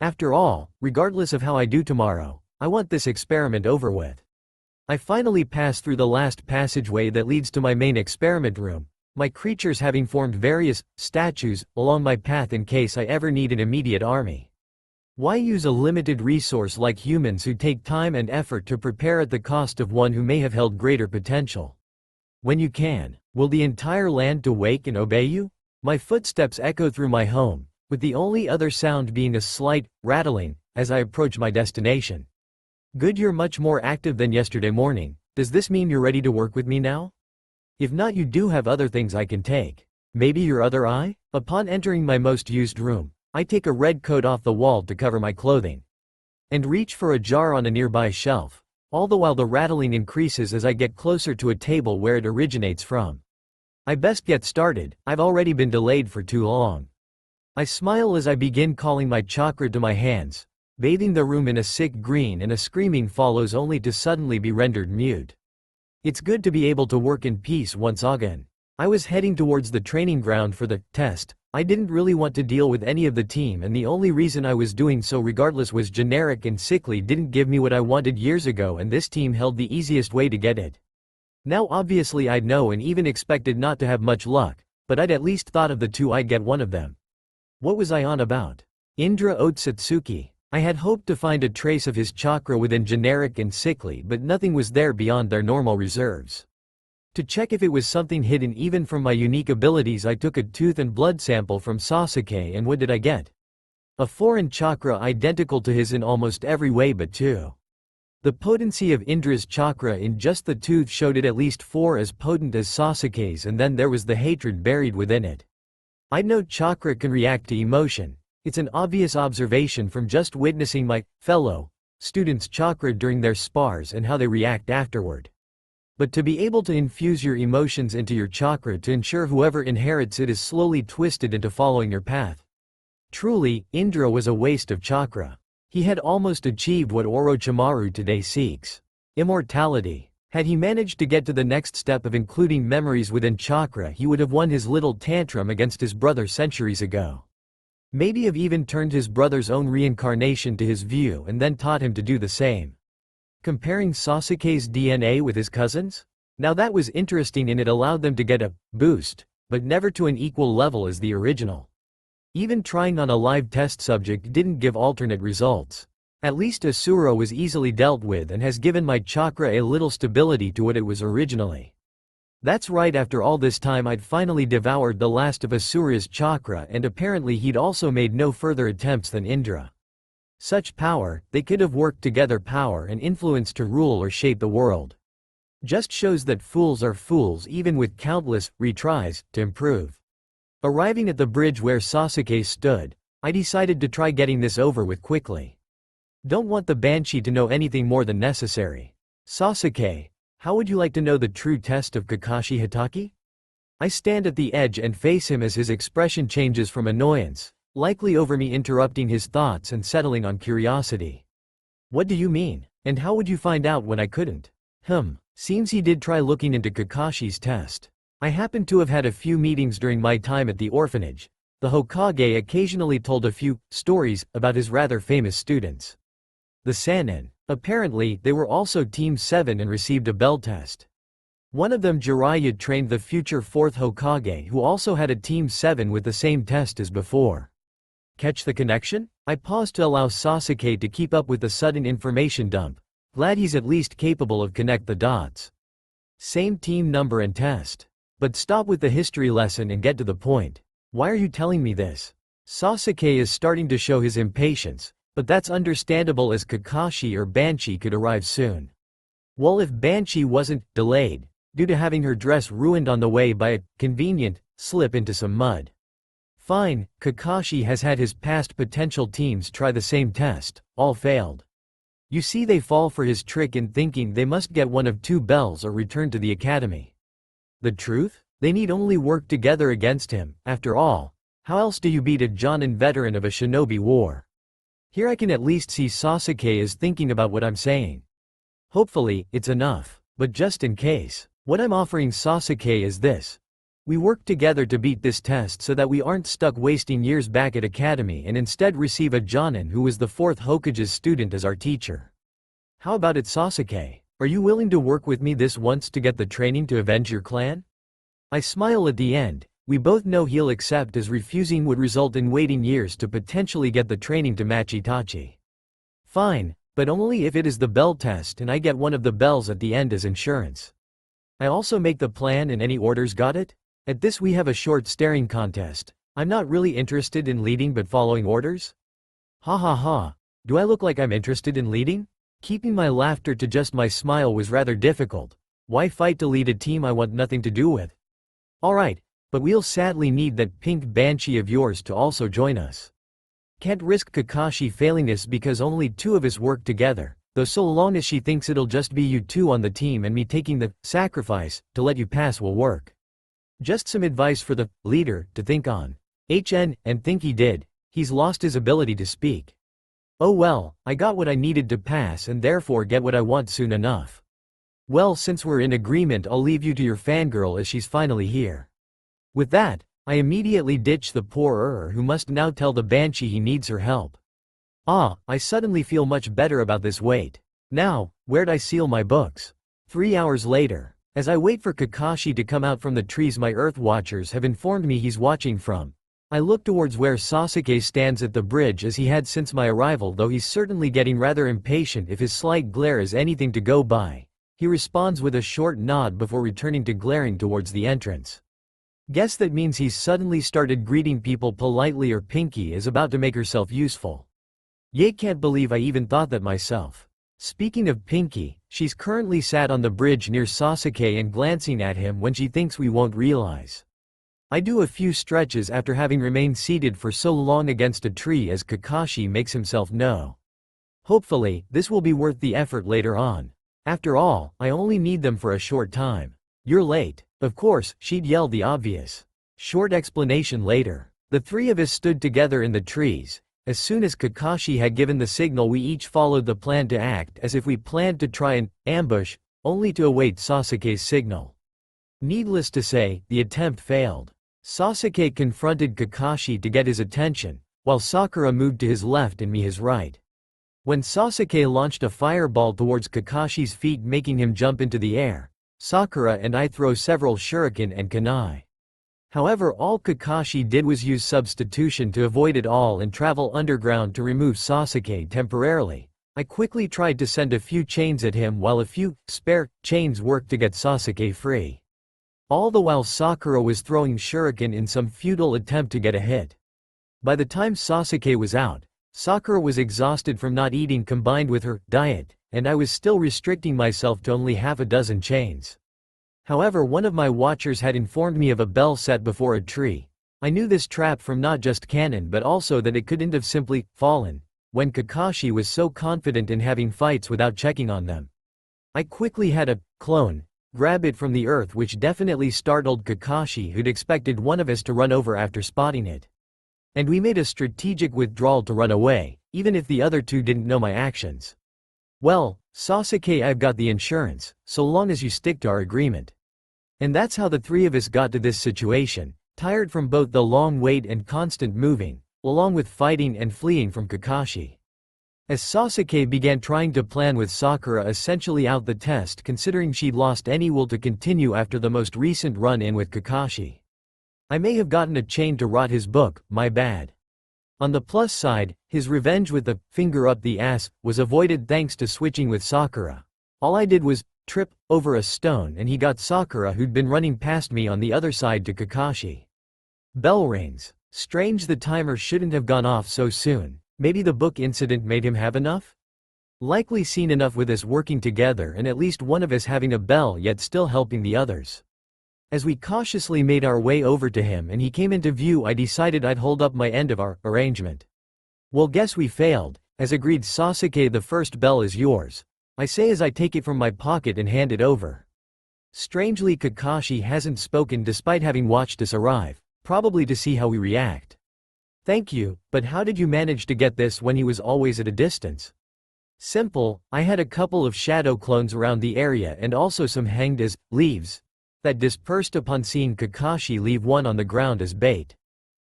After all, regardless of how I do tomorrow, I want this experiment over with. I finally pass through the last passageway that leads to my main experiment room, my creatures having formed various statues along my path in case I ever need an immediate army. Why use a limited resource like humans who take time and effort to prepare at the cost of one who may have held greater potential? When you can, will the entire land awake and obey you? My footsteps echo through my home, with the only other sound being a slight rattling as I approach my destination. Good, you're much more active than yesterday morning. Does this mean you're ready to work with me now? If not, you do have other things I can take. Maybe your other eye? Upon entering my most used room, I take a red coat off the wall to cover my clothing, and reach for a jar on a nearby shelf, all the while the rattling increases as I get closer to a table where it originates from. I best get started, I've already been delayed for too long. I smile as I begin calling my chakra to my hands, bathing the room in a sick green, and a screaming follows only to suddenly be rendered mute. It's good to be able to work in peace once again. I was heading towards the training ground for the test. I didn't really want to deal with any of the team, and the only reason I was doing so regardless was generic and sickly didn't give me what I wanted years ago, and this team held the easiest way to get it. Now obviously I'd know and even expected not to have much luck, but I'd at least thought of the two I'd get one of them. What was I on about? Indra Otsutsuki. I had hoped to find a trace of his chakra within generic and sickly, but nothing was there beyond their normal reserves. To check if it was something hidden even from my unique abilities, I took a tooth and blood sample from Sasuke, and what did I get? A foreign chakra identical to his in almost every way but two. The potency of Indra's chakra in just the tooth showed it at least 4 as potent as Sasuke's, and then there was the hatred buried within it. I know chakra can react to emotion. It's an obvious observation from just witnessing my fellow students' chakra during their spars and how they react afterward. But to be able to infuse your emotions into your chakra to ensure whoever inherits it is slowly twisted into following your path. Truly, Indra was a waste of chakra. He had almost achieved what Orochimaru today seeks: immortality. Had he managed to get to the next step of including memories within chakra, he would have won his little tantrum against his brother centuries ago. Maybe have even turned his brother's own reincarnation to his view and then taught him to do the same. Comparing Sasuke's DNA with his cousin's? Now that was interesting, and it allowed them to get a boost, but never to an equal level as the original. Even trying on a live test subject didn't give alternate results. At least Asura was easily dealt with and has given my chakra a little stability to what it was originally. That's right, after all this time I'd finally devoured the last of Asura's chakra, and apparently he'd also made no further attempts than Indra. Such power, they could have worked together, power and influence to rule or shape the world. Just shows that fools are fools even with countless retries to improve. Arriving at the bridge where Sasuke stood, I decided to try getting this over with quickly. Don't want the Banshee to know anything more than necessary. Sasuke, how would you like to know the true test of Kakashi Hatake? I stand at the edge and face him as his expression changes from annoyance, likely over me interrupting his thoughts, and settling on curiosity. What do you mean? And how would you find out when I couldn't? Seems he did try looking into Kakashi's test. I happen to have had a few meetings during my time at the orphanage. The Hokage occasionally told a few stories about his rather famous students. The Sannin. Apparently, they were also Team 7 and received a bell test. One of them, Jiraiya, trained the future 4th Hokage, who also had a Team 7 with the same test as before. Catch the connection? I paused to allow Sasuke to keep up with the sudden information dump. Glad he's at least capable of connect the dots. Same team number and test. But stop with the history lesson and get to the point. Why are you telling me this? Sasuke is starting to show his impatience, but that's understandable as Kakashi or Banshee could arrive soon. Well, if Banshee wasn't delayed, due to having her dress ruined on the way by a convenient slip into some mud. Fine, Kakashi has had his past potential teams try the same test, all failed. You see, they fall for his trick in thinking they must get one of two bells or return to the academy. The truth? They need only work together against him. After all, how else do you beat a Jonin veteran of a shinobi war? Here I can at least see Sasuke is thinking about what I'm saying. Hopefully, it's enough, but just in case, what I'm offering Sasuke is this. We work together to beat this test so that we aren't stuck wasting years back at academy and instead receive a Jonin who is the 4th Hokage's student as our teacher. How about it, Sasuke? Are you willing to work with me this once to get the training to avenge your clan? I smile at the end. We both know he'll accept, as refusing would result in waiting years to potentially get the training to match Itachi. Fine, but only if it is the bell test and I get one of the bells at the end as insurance. I also make the plan and any orders, got it? At this we have a short staring contest. I'm not really interested in leading but following orders? Ha ha ha. Do I look like I'm interested in leading? Keeping my laughter to just my smile was rather difficult. Why fight to lead a team I want nothing to do with? Alright, but we'll sadly need that pink Banshee of yours to also join us. Can't risk Kakashi failing this because only 2 of us work together, though so long as she thinks it'll just be you 2 on the team and me taking the sacrifice to let you pass will work. Just some advice for the leader to think on. And think he did. He's lost his ability to speak. Oh well, I got what I needed to pass and therefore get what I want soon enough. Well, since we're in agreement, I'll leave you to your fangirl as she's finally here. With that, I immediately ditch the poor who must now tell the Banshee he needs her help. Ah, I suddenly feel much better about this. Wait. Now, where'd I seal my books? 3 hours later. As I wait for Kakashi to come out from the trees my Earth Watchers have informed me he's watching from, I look towards where Sasuke stands at the bridge as he had since my arrival, though he's certainly getting rather impatient if his slight glare is anything to go by. He responds with a short nod before returning to glaring towards the entrance. Guess that means he's suddenly started greeting people politely, or Pinky is about to make herself useful. Yay, can't believe I even thought that myself. Speaking of Pinky, she's currently sat on the bridge near Sasuke and glancing at him when she thinks we won't realize. I do a few stretches after having remained seated for so long against a tree as Kakashi makes himself known. Hopefully, this will be worth the effort later on. After all, I only need them for a short time. You're late. Of course, she'd yell the obvious. Short explanation later. The 3 of us stood together in the trees. As soon as Kakashi had given the signal, we each followed the plan to act as if we planned to try an ambush, only to await Sasuke's signal. Needless to say, the attempt failed. Sasuke confronted Kakashi to get his attention, while Sakura moved to his left and me his right. When Sasuke launched a fireball towards Kakashi's feet, making him jump into the air, Sakura and I throw several shuriken and kunai. However, all Kakashi did was use substitution to avoid it all and travel underground to remove Sasuke temporarily. I quickly tried to send a few chains at him while a few spare chains worked to get Sasuke free. All the while Sakura was throwing shuriken in some futile attempt to get a hit. By the time Sasuke was out, Sakura was exhausted from not eating combined with her diet, and I was still restricting myself to only half a dozen chains. However, one of my watchers had informed me of a bell set before a tree. I knew this trap from not just canon but also that it couldn't have simply fallen, when Kakashi was so confident in having fights without checking on them. I quickly had a clone grab it from the earth, which definitely startled Kakashi, who'd expected one of us to run over after spotting it. And we made a strategic withdrawal to run away, even if the other 2 didn't know my actions. Well, Sasuke, I've got the insurance, so long as you stick to our agreement. And that's how the 3 of us got to this situation, tired from both the long wait and constant moving, along with fighting and fleeing from Kakashi. As Sasuke began trying to plan with Sakura essentially out the test, considering she'd lost any will to continue after the most recent run-in with Kakashi. I may have gotten a chain to rot his book, my bad. On the plus side, his revenge with the finger up the ass was avoided thanks to switching with Sakura. All I did was trip over a stone and he got Sakura, who'd been running past me, on the other side to Kakashi. Bell rings. Strange, the timer shouldn't have gone off so soon. Maybe the book incident made him have enough? Likely seen enough with us working together and at least one of us having a bell yet still helping the others. As we cautiously made our way over to him and he came into view, I decided I'd hold up my end of our arrangement. Well, guess we failed. As agreed, Sasuke, the first bell is yours, I say as I take it from my pocket and hand it over. Strangely, Kakashi hasn't spoken despite having watched us arrive, probably to see how we react. Thank you, but how did you manage to get this when he was always at a distance? Simple, I had a couple of shadow clones around the area and also some hanged as leaves that dispersed upon seeing Kakashi leave one on the ground as bait.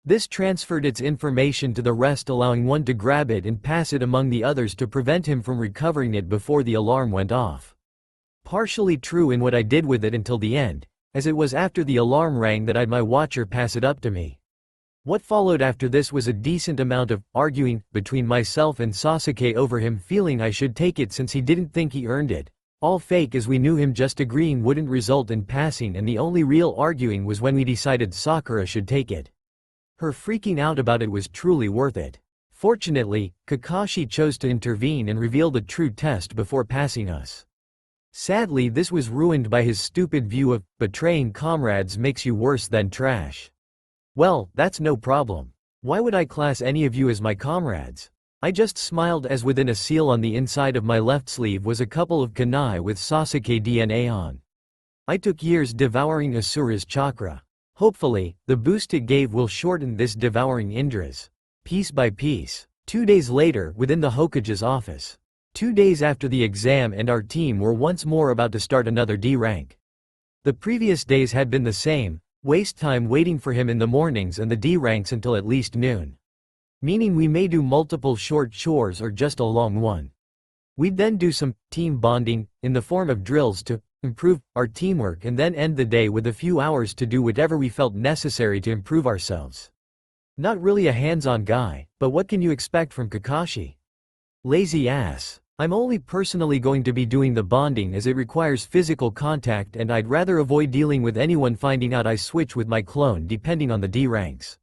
This transferred its information to the rest, allowing one to grab it and pass it among the others to prevent him from recovering it before the alarm went off. Partially true in what I did with it until the end, as it was after the alarm rang that I'd my watcher pass it up to me. What followed after this was a decent amount of arguing between myself and Sasuke over him feeling I should take it since he didn't think he earned it. All fake, as we knew him just agreeing wouldn't result in passing, and the only real arguing was when we decided Sakura should take it. Her freaking out about it was truly worth it. Fortunately, Kakashi chose to intervene and reveal the true test before passing us. Sadly, this was ruined by his stupid view of betraying comrades makes you worse than trash. Well, that's no problem. Why would I class any of you as my comrades? I just smiled as within a seal on the inside of my left sleeve was a couple of kunai with Sasuke DNA on. I took years devouring Asura's chakra. Hopefully, the boost it gave will shorten this devouring Indra's. Piece by piece. 2 days later, within the Hokage's office. 2 days after the exam, and our team were once more about to start another D rank. The previous days had been the same, waste time waiting for him in the mornings and the D ranks until at least noon. Meaning we may do multiple short chores or just a long one. We'd then do some team bonding, in the form of drills to improve our teamwork, and then end the day with a few hours to do whatever we felt necessary to improve ourselves. Not really a hands-on guy, but what can you expect from Kakashi? Lazy ass. I'm only personally going to be doing the bonding as it requires physical contact, and I'd rather avoid dealing with anyone finding out I switch with my clone depending on the D ranks.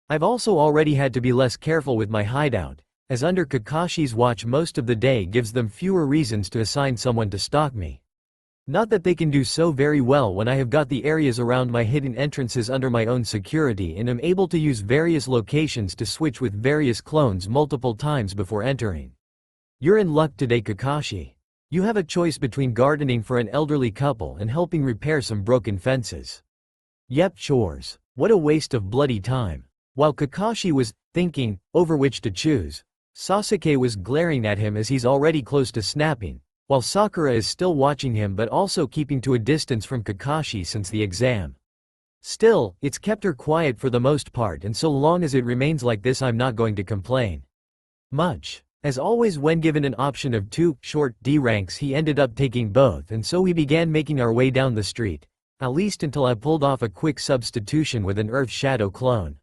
I've also already had to be less careful with my hideout, as under Kakashi's watch most of the day gives them fewer reasons to assign someone to stalk me. Not that they can do so very well when I have got the areas around my hidden entrances under my own security and am able to use various locations to switch with various clones multiple times before entering. You're in luck today, Kakashi. You have a choice between gardening for an elderly couple and helping repair some broken fences. Yep, chores. What a waste of bloody time. While Kakashi was thinking over which to choose, Sasuke was glaring at him as he's already close to snapping, while Sakura is still watching him but also keeping to a distance from Kakashi since the exam. Still, it's kept her quiet for the most part, and so long as it remains like this I'm not going to complain much. As always, when given an option of 2 short D ranks, he ended up taking both, and so we began making our way down the street, at least until I pulled off a quick substitution with an Earth Shadow clone.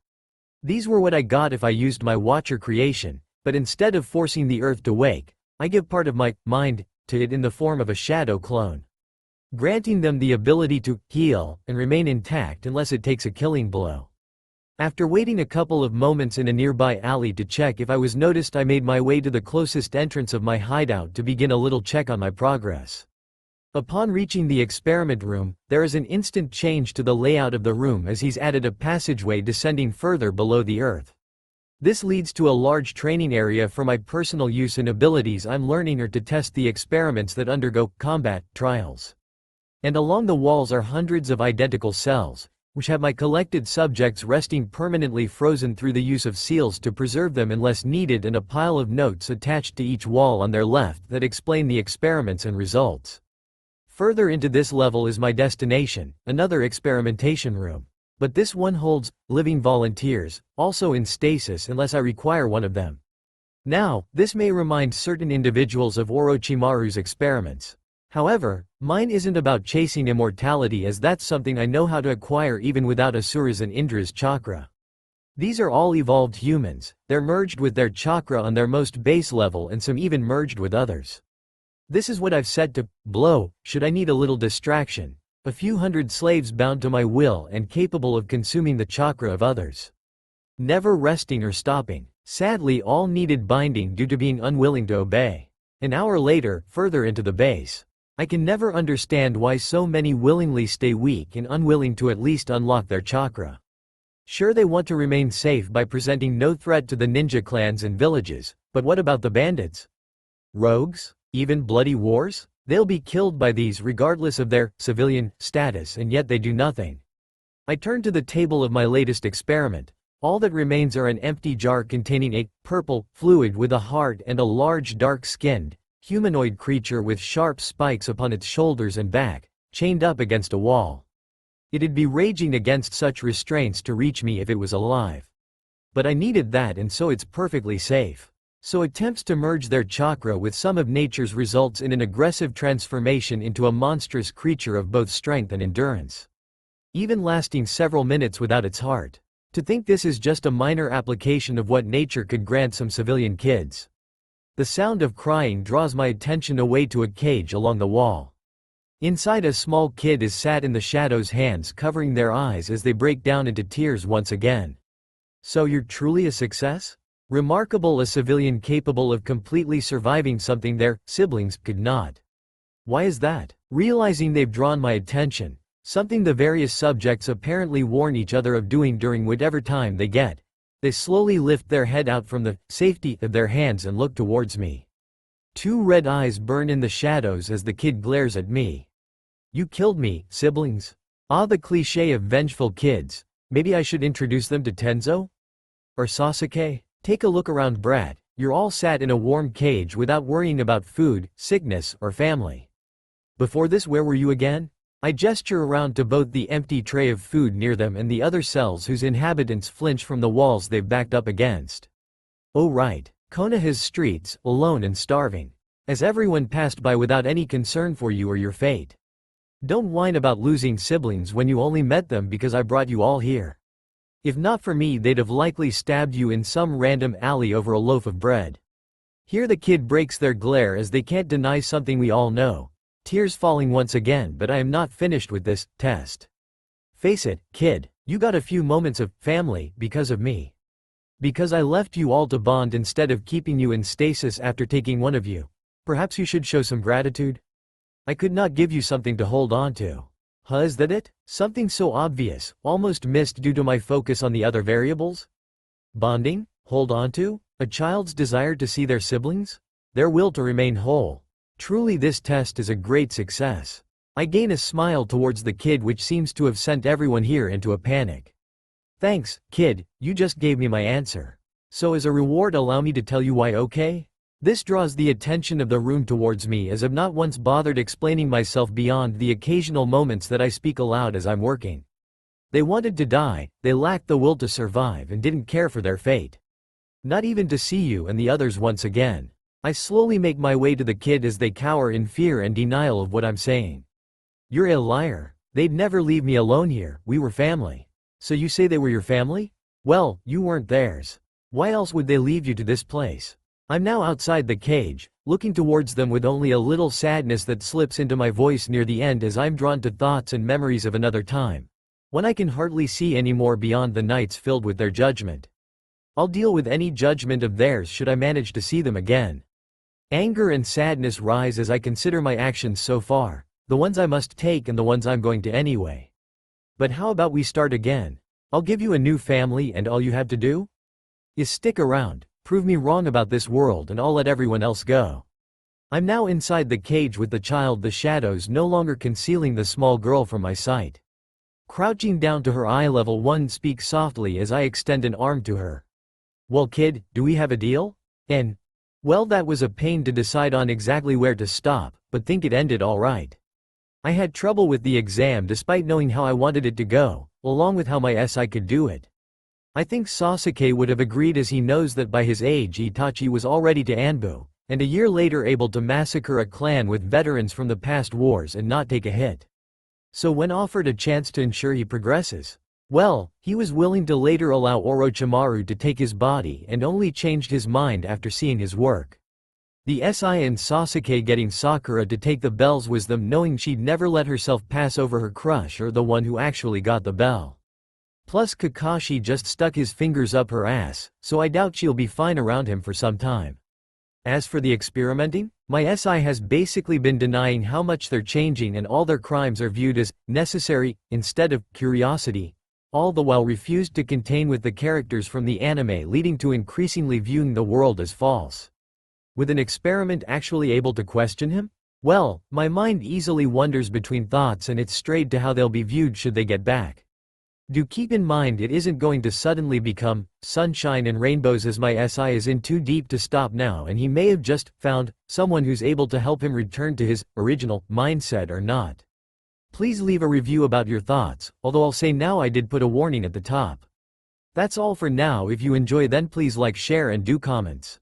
These were what I got if I used my Watcher creation, but instead of forcing the Earth to wake, I give part of my mind to it in the form of a Shadow clone, granting them the ability to heal and remain intact unless it takes a killing blow. After waiting a couple of moments in a nearby alley to check if I was noticed, I made my way to the closest entrance of my hideout to begin a little check on my progress. Upon reaching the experiment room, there is an instant change to the layout of the room as he's added a passageway descending further below the earth. This leads to a large training area for my personal use and abilities I'm learning or to test the experiments that undergo combat trials. And along the walls are hundreds of identical cells, which have my collected subjects resting permanently frozen through the use of seals to preserve them unless needed, and a pile of notes attached to each wall on their left that explain the experiments and results. Further into this level is my destination, another experimentation room. But this one holds living volunteers, also in stasis unless I require one of them. Now, this may remind certain individuals of Orochimaru's experiments. However, mine isn't about chasing immortality, as that's something I know how to acquire even without Asura's and Indra's chakra. These are all evolved humans, they're merged with their chakra on their most base level and some even merged with others. This is what I've said to blow, should I need a little distraction. A few hundred slaves bound to my will and capable of consuming the chakra of others. Never resting or stopping. Sadly, all needed binding due to being unwilling to obey. An hour later, further into the base. I can never understand why so many willingly stay weak and unwilling to at least unlock their chakra. Sure, they want to remain safe by presenting no threat to the ninja clans and villages, but what about the bandits? Rogues? Even bloody wars? They'll be killed by these regardless of their civilian status, and yet they do nothing. I turn to the table of my latest experiment. All that remains are an empty jar containing a purple fluid with a heart and a large dark-skinned, humanoid creature with sharp spikes upon its shoulders and back, chained up against a wall. It'd be raging against such restraints to reach me if it was alive. But I needed that, and so it's perfectly safe. So attempts to merge their chakra with some of nature's results in an aggressive transformation into a monstrous creature of both strength and endurance. Even lasting several minutes without its heart. To think this is just a minor application of what nature could grant some civilian kids. The sound of crying draws my attention away to a cage along the wall. Inside, a small kid is sat in the shadows, hands covering their eyes as they break down into tears once again. So you're truly a success? Remarkable, a civilian capable of completely surviving something their siblings could not. Why is that? Realizing they've drawn my attention, something the various subjects apparently warn each other of doing during whatever time they get, they slowly lift their head out from the safety of their hands and look towards me. Two red eyes burn in the shadows as the kid glares at me. You killed me, siblings? Ah, the cliché of vengeful kids. Maybe I should introduce them to Tenzo? Or Sasuke? Take a look around, Brad. You're all sat in a warm cage without worrying about food, sickness, or family. Before this, where were you again? I gesture around to both the empty tray of food near them and the other cells whose inhabitants flinch from the walls they've backed up against. Oh right, Konoha's streets, alone and starving. As everyone passed by without any concern for you or your fate. Don't whine about losing siblings when you only met them because I brought you all here. If not for me, they'd have likely stabbed you in some random alley over a loaf of bread. Here the kid breaks their glare as they can't deny something we all know. Tears falling once again, but I am not finished with this test. Face it, kid, you got a few moments of family because of me. Because I left you all to bond instead of keeping you in stasis after taking one of you. Perhaps you should show some gratitude? I could not give you something to hold on to. Huh, is that it? Something so obvious, almost missed due to my focus on the other variables? Bonding? Hold on to? A child's desire to see their siblings? Their will to remain whole. Truly, this test is a great success. I gain a smile towards the kid, which seems to have sent everyone here into a panic. Thanks, kid, you just gave me my answer. So as a reward, allow me to tell you why, okay? This draws the attention of the room towards me, as I've not once bothered explaining myself beyond the occasional moments that I speak aloud as I'm working. They wanted to die, they lacked the will to survive and didn't care for their fate. Not even to see you and the others once again. I slowly make my way to the kid as they cower in fear and denial of what I'm saying. You're a liar. They'd never leave me alone here, we were family. So you say they were your family? Well, you weren't theirs. Why else would they leave you to this place? I'm now outside the cage, looking towards them with only a little sadness that slips into my voice near the end as I'm drawn to thoughts and memories of another time. When I can hardly see anymore beyond the nights filled with their judgment. I'll deal with any judgment of theirs should I manage to see them again. Anger and sadness rise as I consider my actions so far, the ones I must take and the ones I'm going to anyway. But how about we start again? I'll give you a new family, and all you have to do is stick around. Prove me wrong about this world and I'll let everyone else go. I'm now inside the cage with the child, the shadows no longer concealing the small girl from my sight. Crouching down to her eye level, one speaks softly as I extend an arm to her. Well, kid, do we have a deal? And, well, that was a pain to decide on exactly where to stop, but think it ended all right. I had trouble with the exam despite knowing how I wanted it to go, along with how my SI could do it. I think Sasuke would have agreed, as he knows that by his age Itachi was already to Anbu, and a year later able to massacre a clan with veterans from the past wars and not take a hit. So when offered a chance to ensure he progresses, well, he was willing to later allow Orochimaru to take his body and only changed his mind after seeing his work. The SI and Sasuke getting Sakura to take the bells was them knowing she'd never let herself pass over her crush or the one who actually got the bell. Plus Kakashi just stuck his fingers up her ass, so I doubt she'll be fine around him for some time. As for the experimenting, my SI has basically been denying how much they're changing and all their crimes are viewed as necessary instead of curiosity, all the while refused to contain with the characters from the anime, leading to increasingly viewing the world as false. With an experiment actually able to question him? Well, my mind easily wanders between thoughts and it's strayed to how they'll be viewed should they get back. Do keep in mind it isn't going to suddenly become sunshine and rainbows, as my SI is in too deep to stop now, and he may have just found someone who's able to help him return to his original mindset or not. Please leave a review about your thoughts, although I'll say now I did put a warning at the top. That's all for now. If you enjoy, then please like, share and do comments.